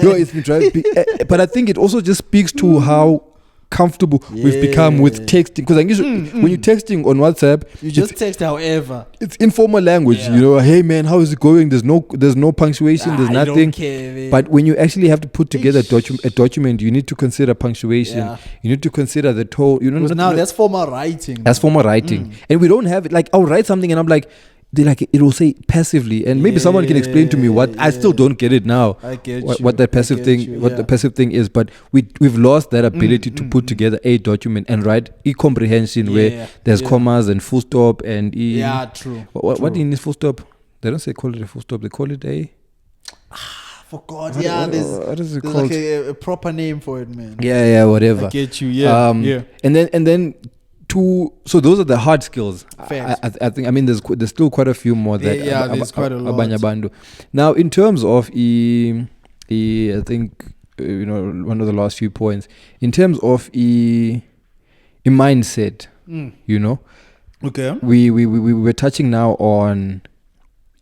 Bro, it's been driving me. But I think it also just speaks to how comfortable we've become with texting, because when you're texting on WhatsApp, you just text however. It's informal language, hey man, how is it going? There's no punctuation, there's nothing. Don't care, but when you actually have to put together a document, you need to consider punctuation, you need to consider the tone, that's formal writing. That's formal writing, and we don't have it. Like, I'll write something and I'm like, it will say passively, and maybe someone can explain to me what I still don't get it now. I get what that passive thing, the passive thing is. But we've lost that ability to put together a document and write e-comprehension where there's commas and full stop and true. What do you need full stop? They don't call it a full stop. They call it a. Forgot. What is it there's called? Like a proper name for it, man. Yeah, whatever. I get you. Yeah. And then. So those are the hard skills. I think. I mean, there's still quite a few more that. There's quite a lot. Now, in terms of I think one of the last few points. In terms of a mindset, Okay. We were touching now on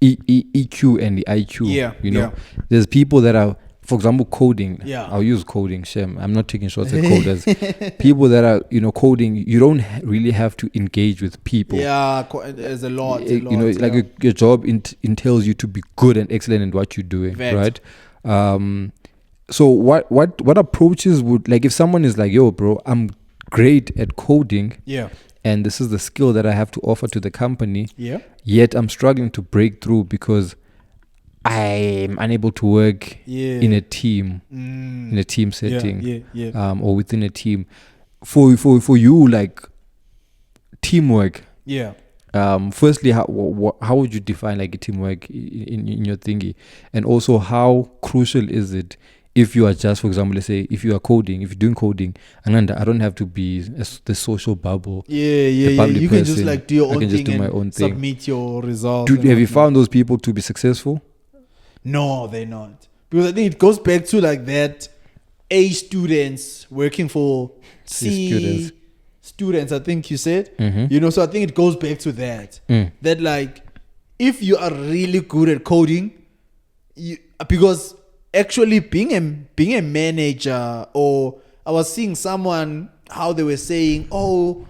EQ and the IQ. There's people that are. For example, coding. Yeah. I'll use coding. Shame. I'm not taking shots at coders. People that are, coding, you don't really have to engage with people. Yeah, there's a lot. Your job entails you to be good and excellent in what you're doing, right? So what approaches would, like, if someone is like, yo, bro, I'm great at coding. Yeah. And this is the skill that I have to offer to the company. Yeah. Yet I'm struggling to break through because I'm unable to work in a team, in a team setting, or within a team. For you, like, teamwork. Yeah. Firstly, how would you define like a teamwork in your thingy, and also how crucial is it if you are just, for example, let's say if you're doing coding, and I don't have to be the social bubble. You can person. Just like do your own thing, do my own thing. Submit your results. Have you found those people to be successful? No, they're not. Because I think it goes back to like that A students working for C students, I think you said. Mm-hmm. So I think it goes back to that. That like, if you are really good at coding, because actually being a manager, or I was seeing someone, how they were saying, so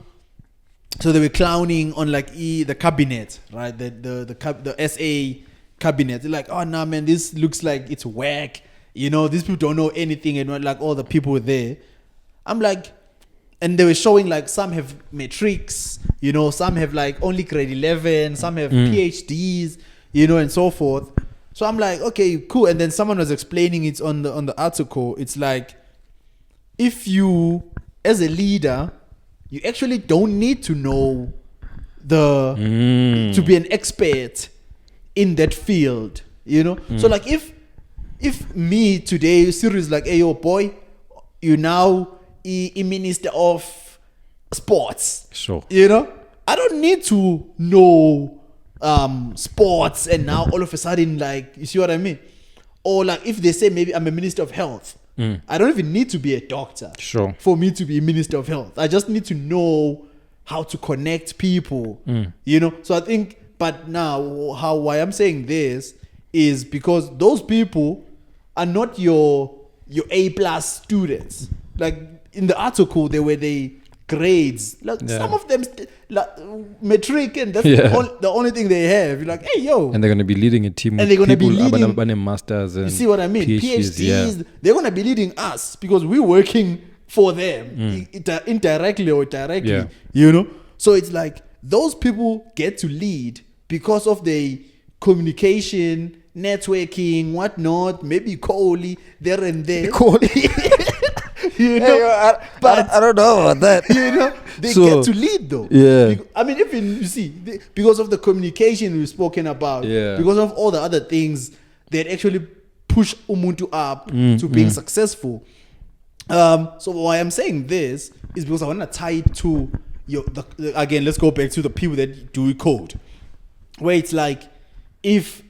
they were clowning on like the cabinet, right? The SA cabinet. They're like, oh no, man, this looks like it's whack. These people don't know anything, and like all the people there. I'm like, and they were showing like some have matrix, some have like only grade 11, some have PhDs, and so forth. So I'm like, okay, cool. And then someone was explaining it on the article. It's like, if you, as a leader, you actually don't need to know to be an expert in that field, So like, if me today, Sirius like, hey, yo, boy, you now a minister of sports. Sure. I don't need to know sports, and now all of a sudden, like, you see what I mean? Or like, if they say maybe I'm a minister of health, I don't even need to be a doctor. Sure. For me to be a minister of health, I just need to know how to connect people. So I think. But now, why I'm saying this is because those people are not your A+ students. Like in the article, they were the grades. Like some of them, matric, and that's the only thing they have. You're like, hey, yo. And they're going to be leading a team with people masters and you see what I mean? PhDs. They're going to be leading us because we're working for them indirectly or directly. So it's like those people get to lead because of the communication, networking, whatnot, maybe Kohli there and there. You know, I don't know about that. you know, they So, get to lead though. yeah. I mean, even you see, because of the communication we've spoken about, Yeah. because of all the other things that actually push Umuntu up to being successful. So why I'm saying this is because I want to tie it to again. Let's go back to the people that do code, where it's like, if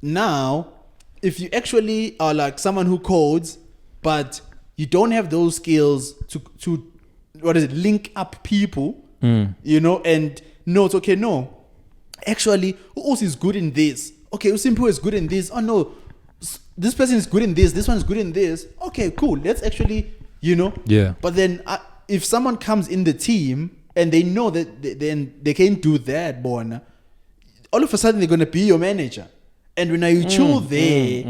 you actually are like someone who codes, but you don't have those skills to link up people, you know, and no, it's okay. No, actually, who else is good in this? Okay, Usimpu is good in this. Oh no, this person is good in this. This one is good in this. Okay, cool. Let's actually, you know. Yeah. But then if someone comes in the team and they know that then they can't do that, Bona, all of a sudden they're gonna be your manager. And when you chill there,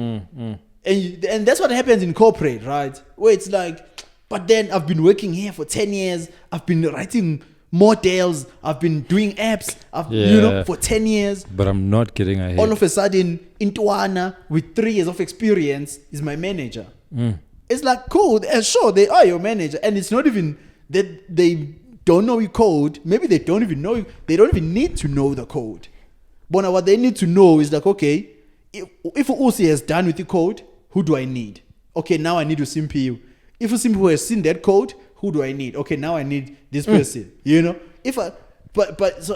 and that's what happens in corporate, right? Where it's like, but then I've been working here for 10 years. I've been writing models. I've been doing apps. You know, for 10 years. But I'm not getting ahead. All of a sudden, Intuana with 3 years of experience is my manager. It's like, cool. Sure, they are your manager, and it's not even that they don't know your code. Maybe they don't even know. They don't even need to know the code. But what they need to know is like, okay, if Usi has done with the code, who do I need? Okay, now I need to CPU. If Usimpu has seen that code, who do I need? Okay, now I need this person. You know,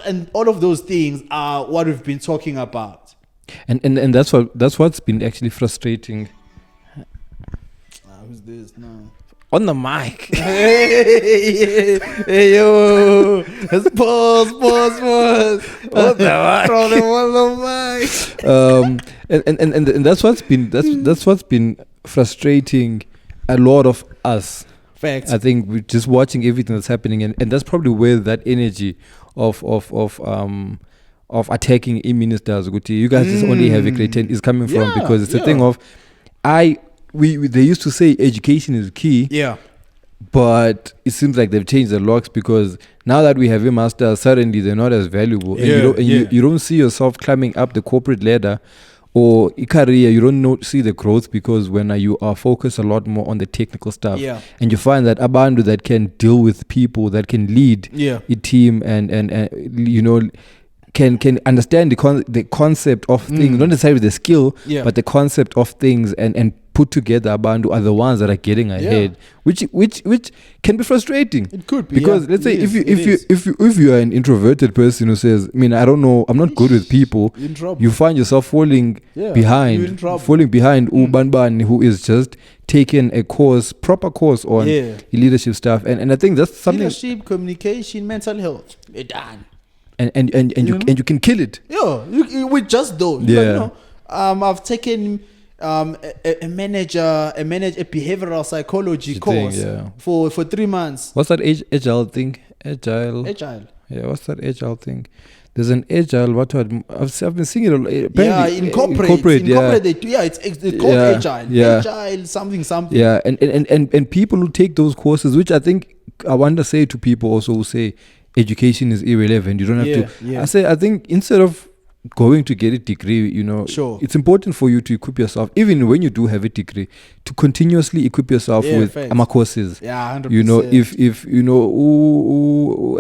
and all of those things are what we've been talking about. And that's what's been actually frustrating. Who's this now? On the mic. Hey yo, pause. On the mic. Throw them on the mic. And that's what's been frustrating a lot of us. Facts. I think we're just watching everything that's happening, and that's probably where that energy of attacking ministers, you guys just only have a great ten is coming from, because it's a thing of they used to say education is key. Yeah. But it seems like they've changed the locks, because now that we have a master, suddenly they're not as valuable. And you don't see yourself climbing up the corporate ladder or a career. You don't see the growth, because when you are focused a lot more on the technical stuff, and you find that Abandu that can deal with people, that can lead a team, and you know, can understand the concept of things, not necessarily the skill, but the concept of things, and put together Abandu are the ones that are getting ahead, which can be frustrating. It could be, because let's say if you are an introverted person who says, I mean, I don't know, I'm not good with people, you find yourself falling behind Ubanban, who is just taking a proper course on leadership stuff, and I think that's something. Leadership, communication, mental health, you're done. And you can kill it. Yeah, with just those. Yeah. You know, I've taken a behavioral psychology course for 3 months. What's that agile thing? Agile. Yeah, what's that agile thing? There's an agile. I've been seeing it. In corporate, they do. Yeah, it's called agile. Yeah. Agile something. Yeah, and people who take those courses, which I think I want to say to people also who say education is irrelevant, you don't have to. I think instead of going to get a degree, you know, it's important for you to equip yourself, even when you do have a degree, to continuously equip yourself with courses. Yeah, 100%. You know, if you know,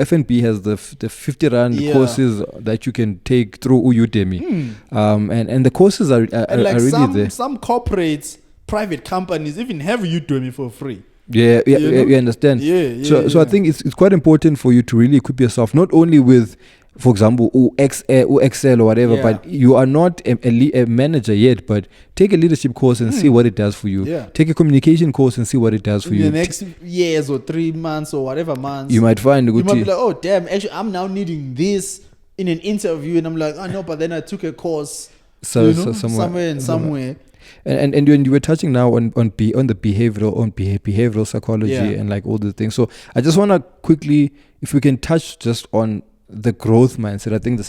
FNB has the 50 rand courses that you can take through Udemy, and the courses are really there. Some corporates, private companies even have Udemy for free. Yeah, you understand. So I think it's quite important for you to really equip yourself, not only with, for example, Excel or whatever, but you are not a manager yet, but take a leadership course and see what it does for you. Take a communication course and see what it does for you. In the next years or 3 months or whatever months, you might find you might be like, oh damn, actually I'm now needing this in an interview, and I'm like, oh no, but then I took a course somewhere. And when you were touching now on the behavioral psychology and like all the things, so I just want to quickly, if we can touch just on the growth mindset. I think the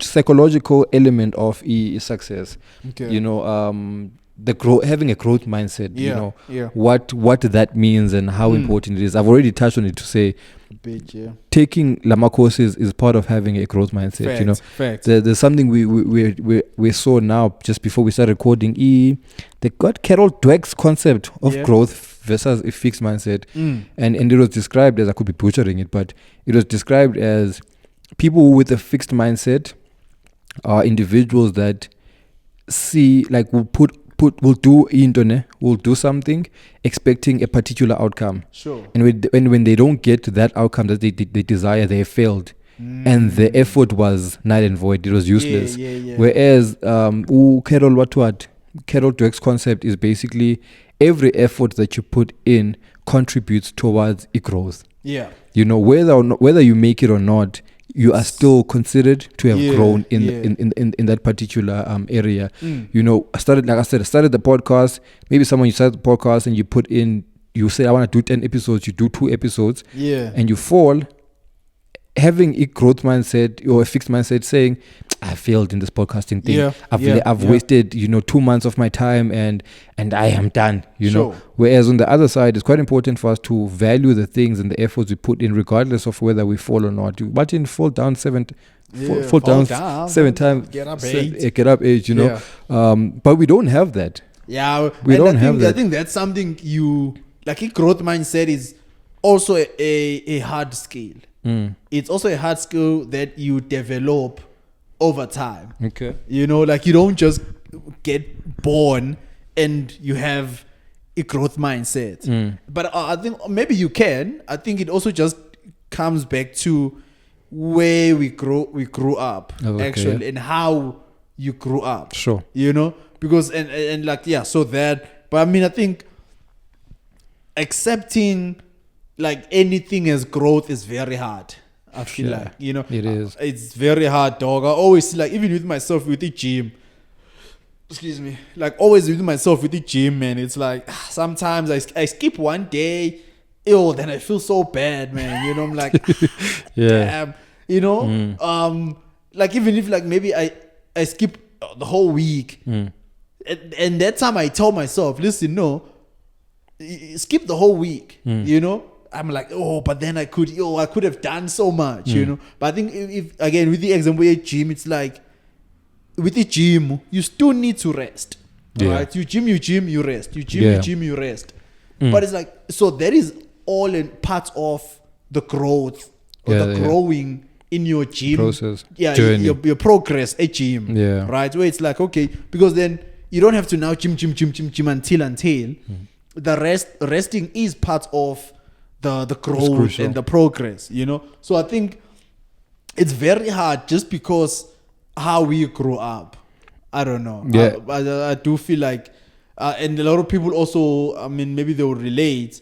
psychological element of success. Okay. You know, having a growth mindset, you Yeah, know, yeah. what that means and how important it is. I've already touched on it to say A bit, yeah. taking Lama courses is part of having a growth mindset. You know, Facts. there's something we saw now just before we started recording. They got Carol Dweck's concept of growth versus a fixed mindset, and it was described as, I could be butchering it, but it was described as people with a fixed mindset are individuals that see, like, will do something expecting a particular outcome. Sure. And when they don't get to that outcome that they desire, they have failed. And the effort was null and void. It was useless. Yeah. Whereas Carol Dweck's concept is basically every effort that you put in contributes towards a growth. Yeah. You know, whether you make it or not, you are still considered to have grown in that particular area. You know, I started the podcast. Maybe you started the podcast and you say, I want to do 10 episodes, you do 2 episodes, and you fall. Having a growth mindset or a fixed mindset, saying, I failed in this podcasting thing. I've wasted 2 months of my time and I am done. You know. Whereas on the other side, it's quite important for us to value the things and the efforts we put in, regardless of whether we fall or not. But in fall down 7 times, get up 8. Get up 8. You know. But we don't have that. Yeah, we don't have that. I think that's something a growth mindset is also a hard skill. It's also a hard skill that you develop over time. Okay. You know, like you don't just get born and you have a growth mindset. But I think maybe you can. I think it also just comes back to where we grew up, actually, and how you grew up. Sure. You know, because so that. But I mean, I think accepting like anything as growth is very hard. I feel like, you know, it is. It's very hard, dog. I always see, like, even with myself with the gym, like always with myself with the gym, man, it's like sometimes I skip one day, then I feel so bad, man. You know, I'm like, damn, you know, like even if like maybe I skip the whole week, and that time I tell myself, listen, no, skip the whole week, you know. I'm like, but then I could have done so much, you know. But I think if again with the example at gym, it's like with the gym, you still need to rest. Right? You gym, you rest. You gym, you rest. But it's like, so that is all in part of the growth or the growing in your gym process. Journey. Your progress at gym. Yeah. Right? Where it's like, okay, because then you don't have to now gym until the resting is part of the growth and the progress, you know. So I think it's very hard just because how we grew up. I don't know. Yeah. I do feel like, and a lot of people also, I mean, maybe they will relate,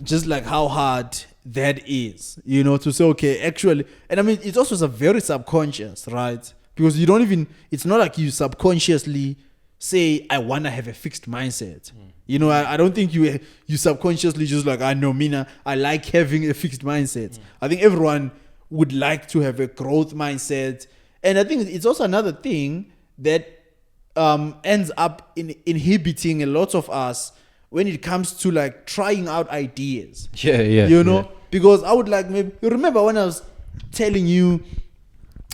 just like how hard that is, you know, to say, okay, actually, and I mean, it's also very subconscious, right? Because you don't even, it's not like you subconsciously say, I want to have a fixed mindset. You know, I don't think you subconsciously just like, I know, Mina, I like having a fixed mindset. I think everyone would like to have a growth mindset. And I think it's also another thing that ends up inhibiting a lot of us when it comes to like trying out ideas. Yeah. You know, because I would like, maybe, you remember when I was telling you,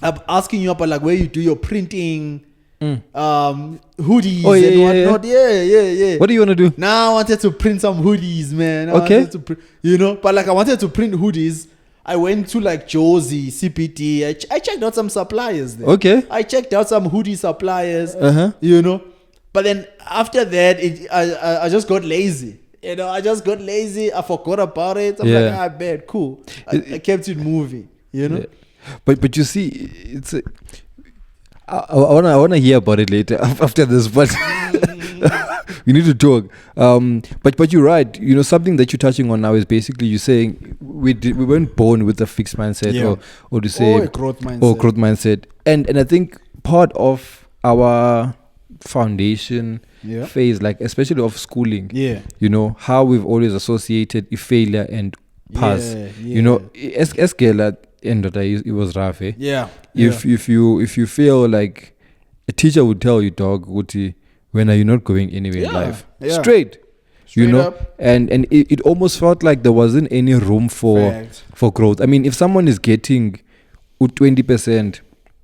asking you about like where you do your printing, hoodies and whatnot. Yeah. What do you want to do? Now I wanted to print some hoodies, man. But like I wanted to print hoodies. I went to like Josie, CPT. I checked out some suppliers there. Okay. I checked out some hoodie suppliers. You know, but then after that, I just got lazy. You know, I I forgot about it. I'm like, I bet, cool. I kept it moving. You know. Yeah. But you see, it's. I wanna hear about it later after this, but we need to talk. But you're right. You know, something that you're touching on now is basically you're saying we weren't born with a fixed mindset or to say a growth mindset. And I think part of our foundation phase, like especially of schooling, you know, how we've always associated failure and pass. You know, as and it was rough. If you feel like a teacher would tell you, dog, when are you not going anywhere in life? Yeah. Straight you Straight know, up. and it almost felt like there wasn't any room for growth. I mean, if someone is getting 20%,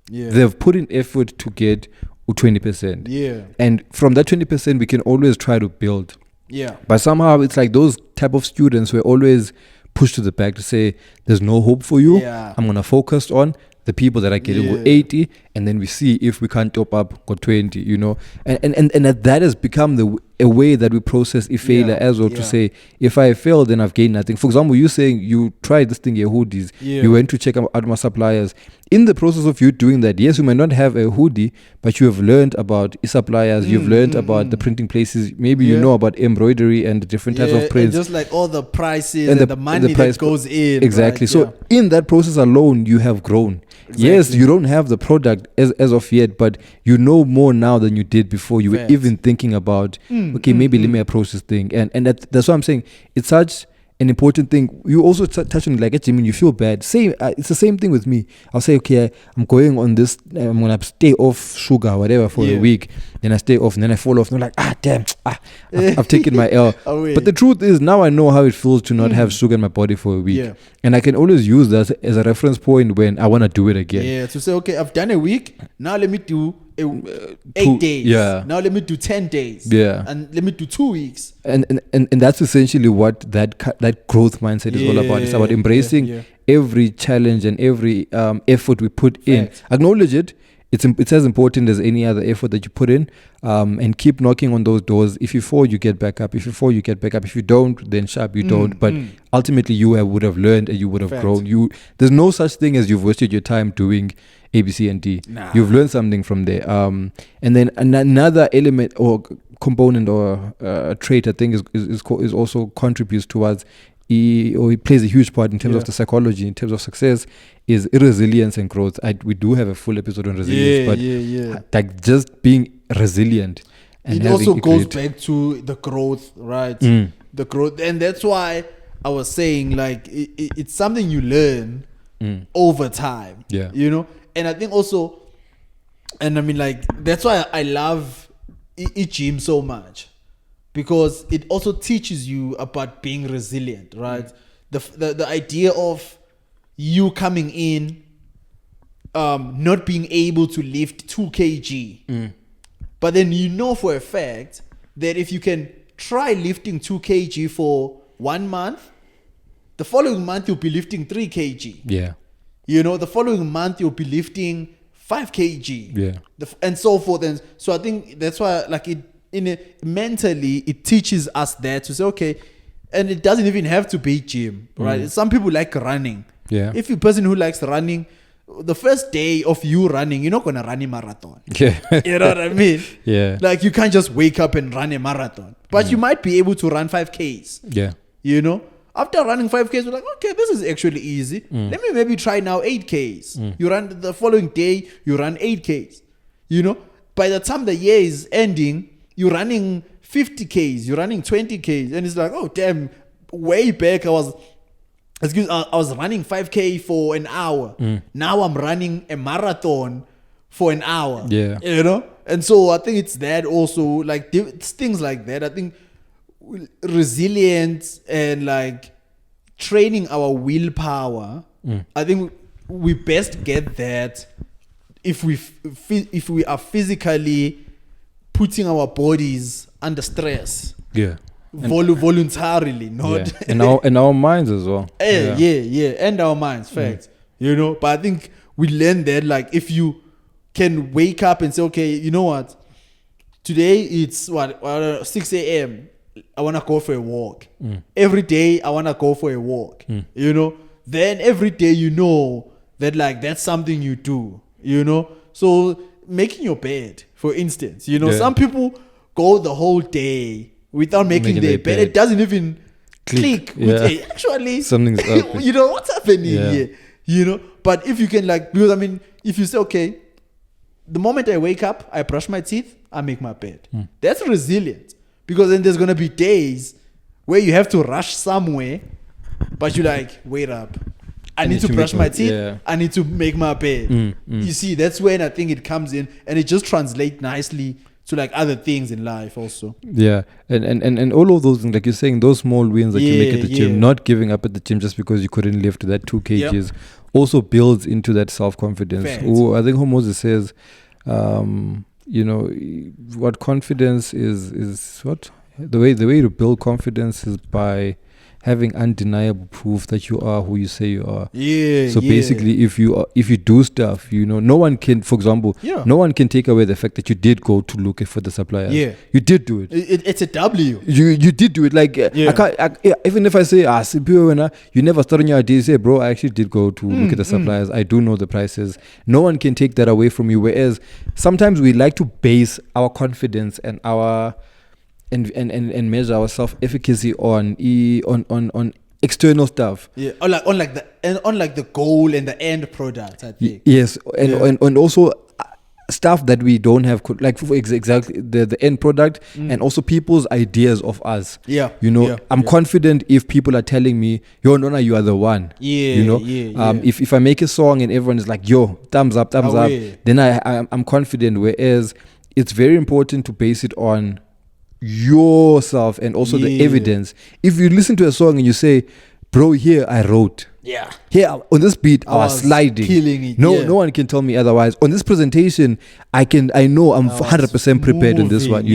they've put in effort to get 20%. Yeah. And from that 20%, we can always try to build. Yeah. But somehow it's like those type of students were always pushed to the back to say, there's no hope for you. Yeah. I'm going to focus on the people that are getting 80, and then we see if we can't top up got 20, you know. And that has become a way that we process a failure as well, to say, if I fail, then I've gained nothing. For example, you saying you tried this thing, your hoodies, you went to check out my suppliers. In the process of you doing that, yes, you might not have a hoodie, but you have learned about suppliers, you've learned about the printing places, maybe you know about embroidery and different types of prints. And just like all the prices and the money that goes in. Exactly. Right? So in that process alone, you have grown. Exactly. Yes, you don't have the product as of yet, but you know more now than you did before. You were even thinking about, maybe let me approach this thing. And that's what I'm saying. It's such an important thing. You also touch on, like at Jimmy, you feel bad. It's the same thing with me. I'll say, okay, I'm going on this, I'm going to stay off sugar, whatever, for a week. Then I stay off, and then I fall off. And I'm like, damn, I've taken my L. But the truth is, now I know how it feels to not have sugar in my body for a week. Yeah. And I can always use that as a reference point when I want to do it again. Yeah, to say, okay, I've done a week. Now let me do 8 days. Yeah. Now let me do 10 days. Yeah. And let me do 2 weeks. And that's essentially what that growth mindset is all about. It's about embracing every challenge and every effort we put in. Acknowledge it. It's as important as any other effort that you put in, and keep knocking on those doors. If you fall, you get back up. If you fall, you get back up. If you don't, then sharp, you don't. But ultimately, you would have learned and you would have grown. There's no such thing as you've wasted your time doing A, B, C, and D. Nah. You've learned something from there. And then another element or component or trait, I think, is also contributes towards it plays a huge part in terms of the psychology, in terms of success, is resilience and growth. We do have a full episode on resilience, but like just being resilient. And it also goes back to the growth, right? The growth. And that's why I was saying, like, it's something you learn over time. Yeah. You know? And I think also, and I mean, like, that's why I love gym so much. Because it also teaches you about being resilient, right? The idea of you coming in, not being able to lift 2 kg. But then you know for a fact that if you can try lifting 2 kg for 1 month, the following month you'll be lifting 3 kg. Yeah. You know, the following month you'll be lifting 5 kg. Yeah. And so forth. And so I think that's why, like, mentally, it teaches us that to say, okay, and it doesn't even have to be gym, right? Some people like running. Yeah. If you're a person who likes running, the first day of you running, you're not going to run a marathon. Yeah. You know what I mean? Yeah. Like, you can't just wake up and run a marathon. But you might be able to run 5Ks. Yeah. You know? After running 5Ks, you're like, okay, this is actually easy. Let me maybe try now 8Ks. You run the following day, you run 8Ks. You know? By the time the year is ending, you're running 50Ks, you're running 20Ks, and it's like, oh damn, way back I was running 5K for an hour. Now I'm running a marathon for an hour. Yeah. You know? And so I think it's that also, like, it's things like that. I think resilience and like training our willpower, I think we best get that if we are physically putting our bodies under stress. Yeah. Voluntarily, not and our minds as well. And our minds, facts. You know, but I think we learn that, like, if you can wake up and say, okay, you know what, today it's 6 a.m. I want to go for a walk. Every day I want to go for a walk. You know, then every day you know that, like, that's something you do. You know, so making your bed, for instance, you know, some people go the whole day without making their bed. It doesn't even click with actually something's up. You know, what's happening here? You know, but if you can, like, because I mean, if you say, okay, the moment I wake up, I brush my teeth, I make my bed. That's resilient, because then there's gonna be days where you have to rush somewhere, but you're like, wait up, I need to brush my teeth. I need to make my bed. You see, that's when I think it comes in, and it just translates nicely to like other things in life also. Yeah, and all of those things, like you're saying, those small wins that you make at the gym, not giving up at the gym just because you couldn't lift that 2 kgs, also builds into that self-confidence. I think how Moses says, what confidence is what the way to build confidence is by having undeniable proof that you are who you say you are. So basically, if you do stuff, no one can, for example, no one can take away the fact that you did go to look for the suppliers. You did do it. It's a W. You did do it. Like I can't, even if I say you never start on your idea, say, bro, I actually did go to look at the suppliers. I do know the prices. No one can take that away from you. Whereas sometimes we like to base our confidence and our and measure our self-efficacy on external stuff. On the goal and the end product, I think. Yes, and also stuff that we don't have, like for exactly the end product, and also people's ideas of us. I'm confident if people are telling me, yo, Nona, you are the one. If I make a song and everyone is like, yo, thumbs up, then I'm confident. Whereas it's very important to base it on yourself and also the evidence. If you listen to a song and you say, bro, here I wrote, here on this beat I was sliding, killing it. No one can tell me otherwise. On this presentation I know I'm 100% prepared on this one.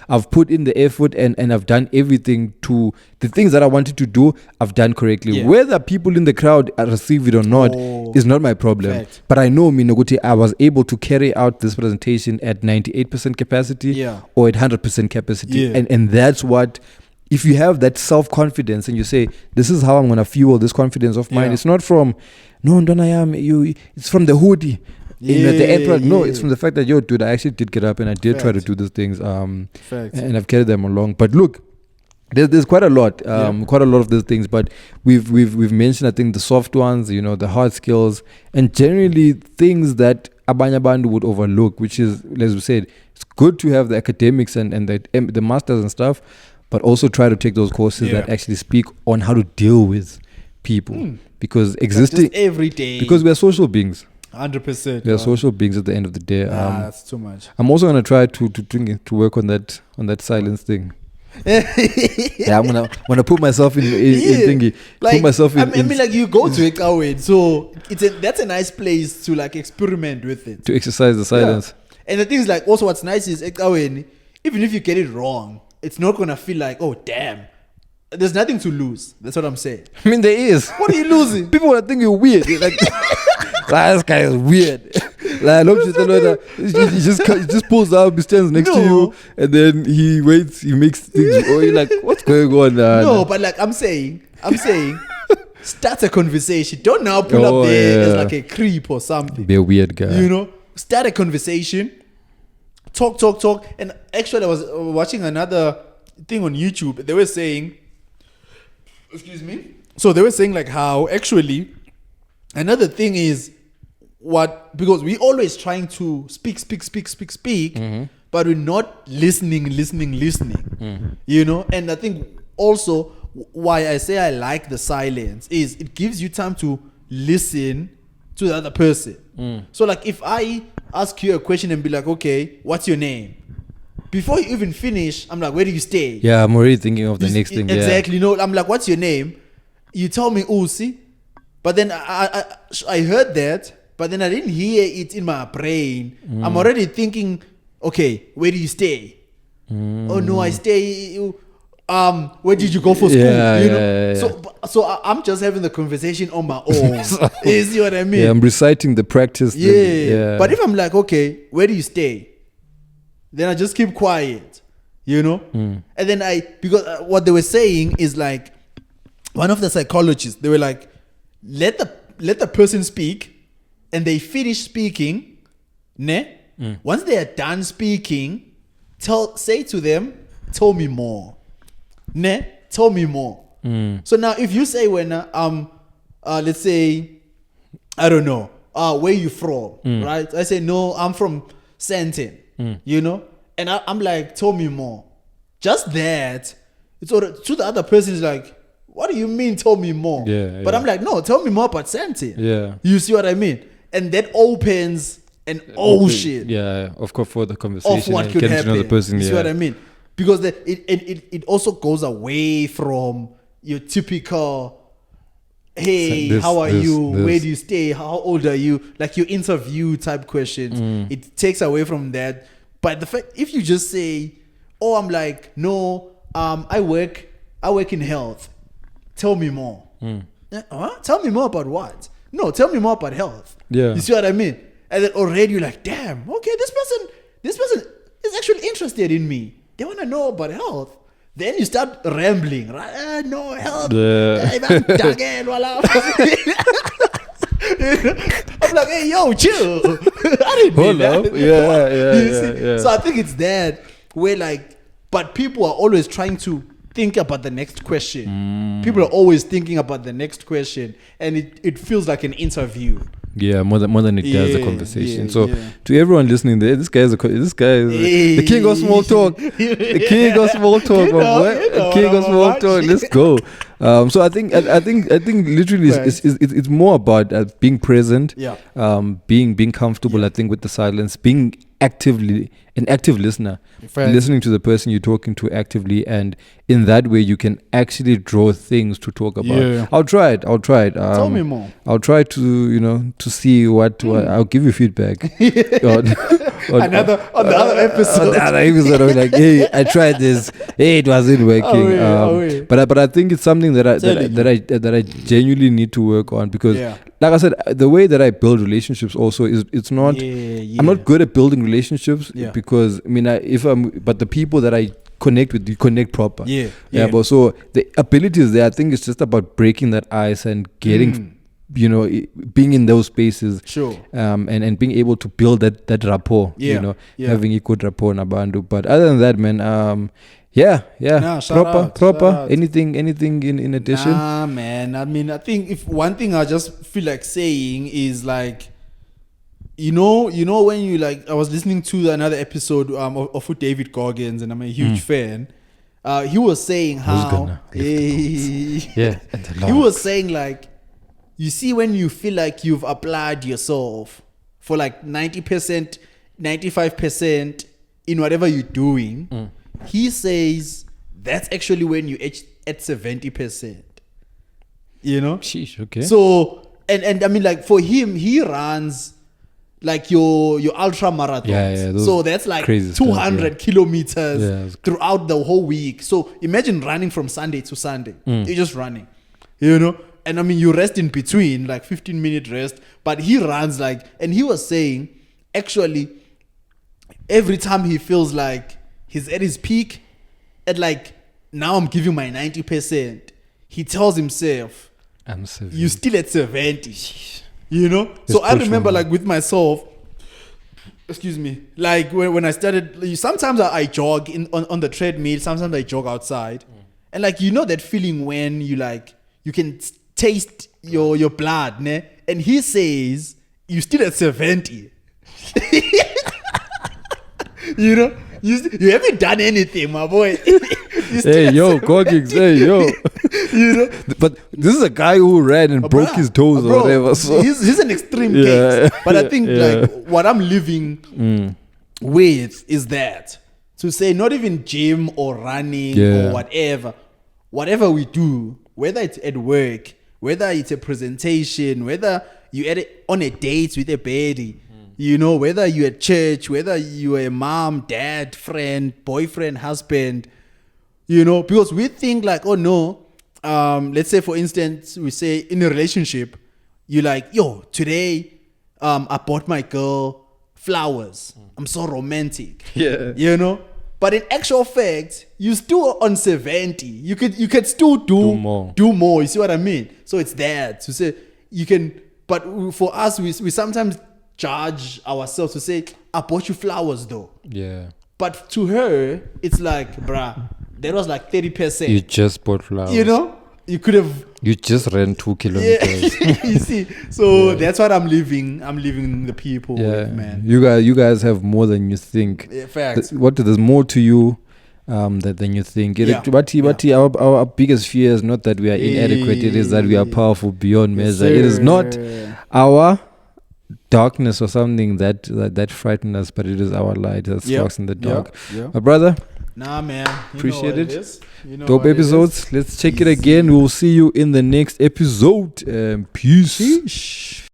I've put in the effort and I've done everything to the things that I wanted to do. I've done correctly. Whether people in the crowd receive it or not is not my problem. Fact. But I know Minoguti, I was able to carry out this presentation at 98% capacity or at 100% capacity, and that's what. If you have that self-confidence and you say, this is how I'm going to fuel this confidence of mine, it's not from, no, don't I am, it's from the hoodie. At the end product. No, it's from the fact that, yo, dude, I actually did get up and I did try to do these things, and I've carried them along. But look, there's quite a lot of these things, but we've mentioned, I think, the soft ones, the hard skills, and generally things that Abanya Bandu would overlook, which is, as we said, it's good to have the academics and the masters and stuff, but also try to take those courses that actually speak on how to deal with people. Because existing every day. Because we are social beings. 100%. We are social beings at the end of the day. That's too much. I'm also gonna try to work on that silence thing. I'm gonna put myself in thingy. Like, put myself in. I mean, like, you go to Ekawin, so that's a nice place to like experiment with it. To exercise the silence. And the thing is, like, also what's nice is Ekawin, even if you get it wrong, it's not gonna feel like, oh damn, there's nothing to lose. That's what I'm saying. I mean, there is. What are you losing? People will think you're weird. Like, this guy is weird. Like, he just pulls up, he stands next to you, and then he waits, he makes things. Oh, you're like, what's going on? No, but like I'm saying, start a conversation. Don't now pull up there as like a creep or something. Be a weird guy. Start a conversation. Talk. And actually, I was watching another thing on YouTube. They were saying, excuse me. So they were saying like how actually another thing is because we always trying to speak, but we're not listening. And I think also why I say I like the silence is it gives you time to listen to the other person. So like if I ask you a question and be like, okay, what's your name? Before you even finish, I'm like, where do you stay? Yeah, I'm already thinking of the next thing. Exactly. I'm like, what's your name? You tell me Usi, but then I heard that, but then I didn't hear it in my brain. I'm already thinking, okay, where do you stay? Oh no, I stay. Where did you go for school? So I'm just having the conversation on my own. You see what I mean? Yeah, I'm reciting the practice thing. Yeah. But if I'm like, okay, where do you stay? Then I just keep quiet, And then because what they were saying is like, one of the psychologists, they were like, let the person speak, and they finish speaking, ne? Once they are done speaking, say to them, tell me more. Ne? Tell me more. So now if you say when let's say, I don't know, where you from, right? I say, no, I'm from Santon, and I'm like, tell me more. Just that, it's to the other person is like, what do you mean tell me more? But I'm like, no, tell me more about Santon. Yeah. You see what I mean? And that opens and shit. Yeah, of course, for the conversation. Of what could getting happen. To know the person, you see yeah. what I mean? Because it also goes away from your typical, hey, how are you? Where do you stay? How old are you? Like your interview type questions. It takes away from that. But the fact, if you just say, oh, I'm like, no, I work in health. Tell me more. Tell me more about what? No, tell me more about health. Yeah. You see what I mean? And then already you're like, damn, okay, this person is actually interested in me. They want to know about health. Then you start rambling, right? No health. I'm like, hey, yo, chill. I didn't mean that. Yeah. So I think it's that where like, but people are always trying to think about the next question. People are always thinking about the next question, and it feels like an interview. Yeah, more than it does a conversation. So to everyone listening there, this guy is the king of small talk. The king of small talk, the king of small talk. Let's go. So I think literally it's more about being present. Being comfortable. I think with the silence, being an active listener, listening to the person you're talking to actively, and in that way you can actually draw things to talk about. I'll try it. Tell me more. I'll try to see what I'll give you feedback on the other episode. On the other episode, I'm like, hey, I tried this. Hey, it wasn't working. But I think it's something that I genuinely need to work on, because, like I said, the way that I build relationships also it's not. I'm not good at building relationships because but the people that I connect with, you connect proper. But so the ability is there. I think it's just about breaking that ice and getting. Being in those spaces, and being able to build that rapport, having a good rapport in Abandu. But other than that, man, proper. Anything in addition? Nah, man. I mean, I think if one thing I just feel like saying is like, when you like, I was listening to another episode of David Goggins, and I'm a huge fan. He was saying how he was saying like, you see, when you feel like you've applied yourself for like 90%, 95% in whatever you're doing, he says that's actually when you're at 70%. Sheesh, okay. So, and I mean, like for him, he runs like your ultra marathons. So that's like 200 kilometers throughout the whole week. So imagine running from Sunday to Sunday. You're just running, And I mean, you rest in between, like 15-minute rest. But he runs like, and he was saying, actually, every time he feels like he's at his peak, at like, now I'm giving my 90%, he tells himself, you're still at 70. So I remember like with myself, excuse me, like when I started, sometimes I jog on the treadmill, sometimes I jog outside. And like, that feeling when you like, you can taste your blood, ne? And he says you still at 70. You haven't done anything, my boy. Hey yo, Goggins, hey yo. But this is a guy who ran and broke his toes or whatever. So he's an extreme case. But I think like what I'm living with is that to say not even gym or running or whatever we do, whether it's at work, whether it's a presentation, whether you're on a date with a baddie, whether you're at church, whether you're a mom, dad, friend, boyfriend, husband, because we think like, oh no, let's say for instance, we say in a relationship, you're like, yo, today I bought my girl flowers. I'm so romantic. But in actual fact, you still on 70. You could still do more. You see what I mean? So it's that to say you can. But for us, we sometimes judge ourselves to say, I bought you flowers though. Yeah. But to her, it's like, bruh, that was like 30%. You just bought flowers. You could have. You just ran 2 kilometers. You see, so that's what I'm leaving the people with, man. You guys have more than you think. Facts. There's more to you than you think. Our biggest fear is not that we are inadequate. It is that we are powerful beyond measure. It is not our darkness or something that frightened us, but it is our light that sparks in the dark. Yeah. My brother, Nah, man. appreciate it. Dope episodes. Let's check it again. We'll see you in the next episode. Peace.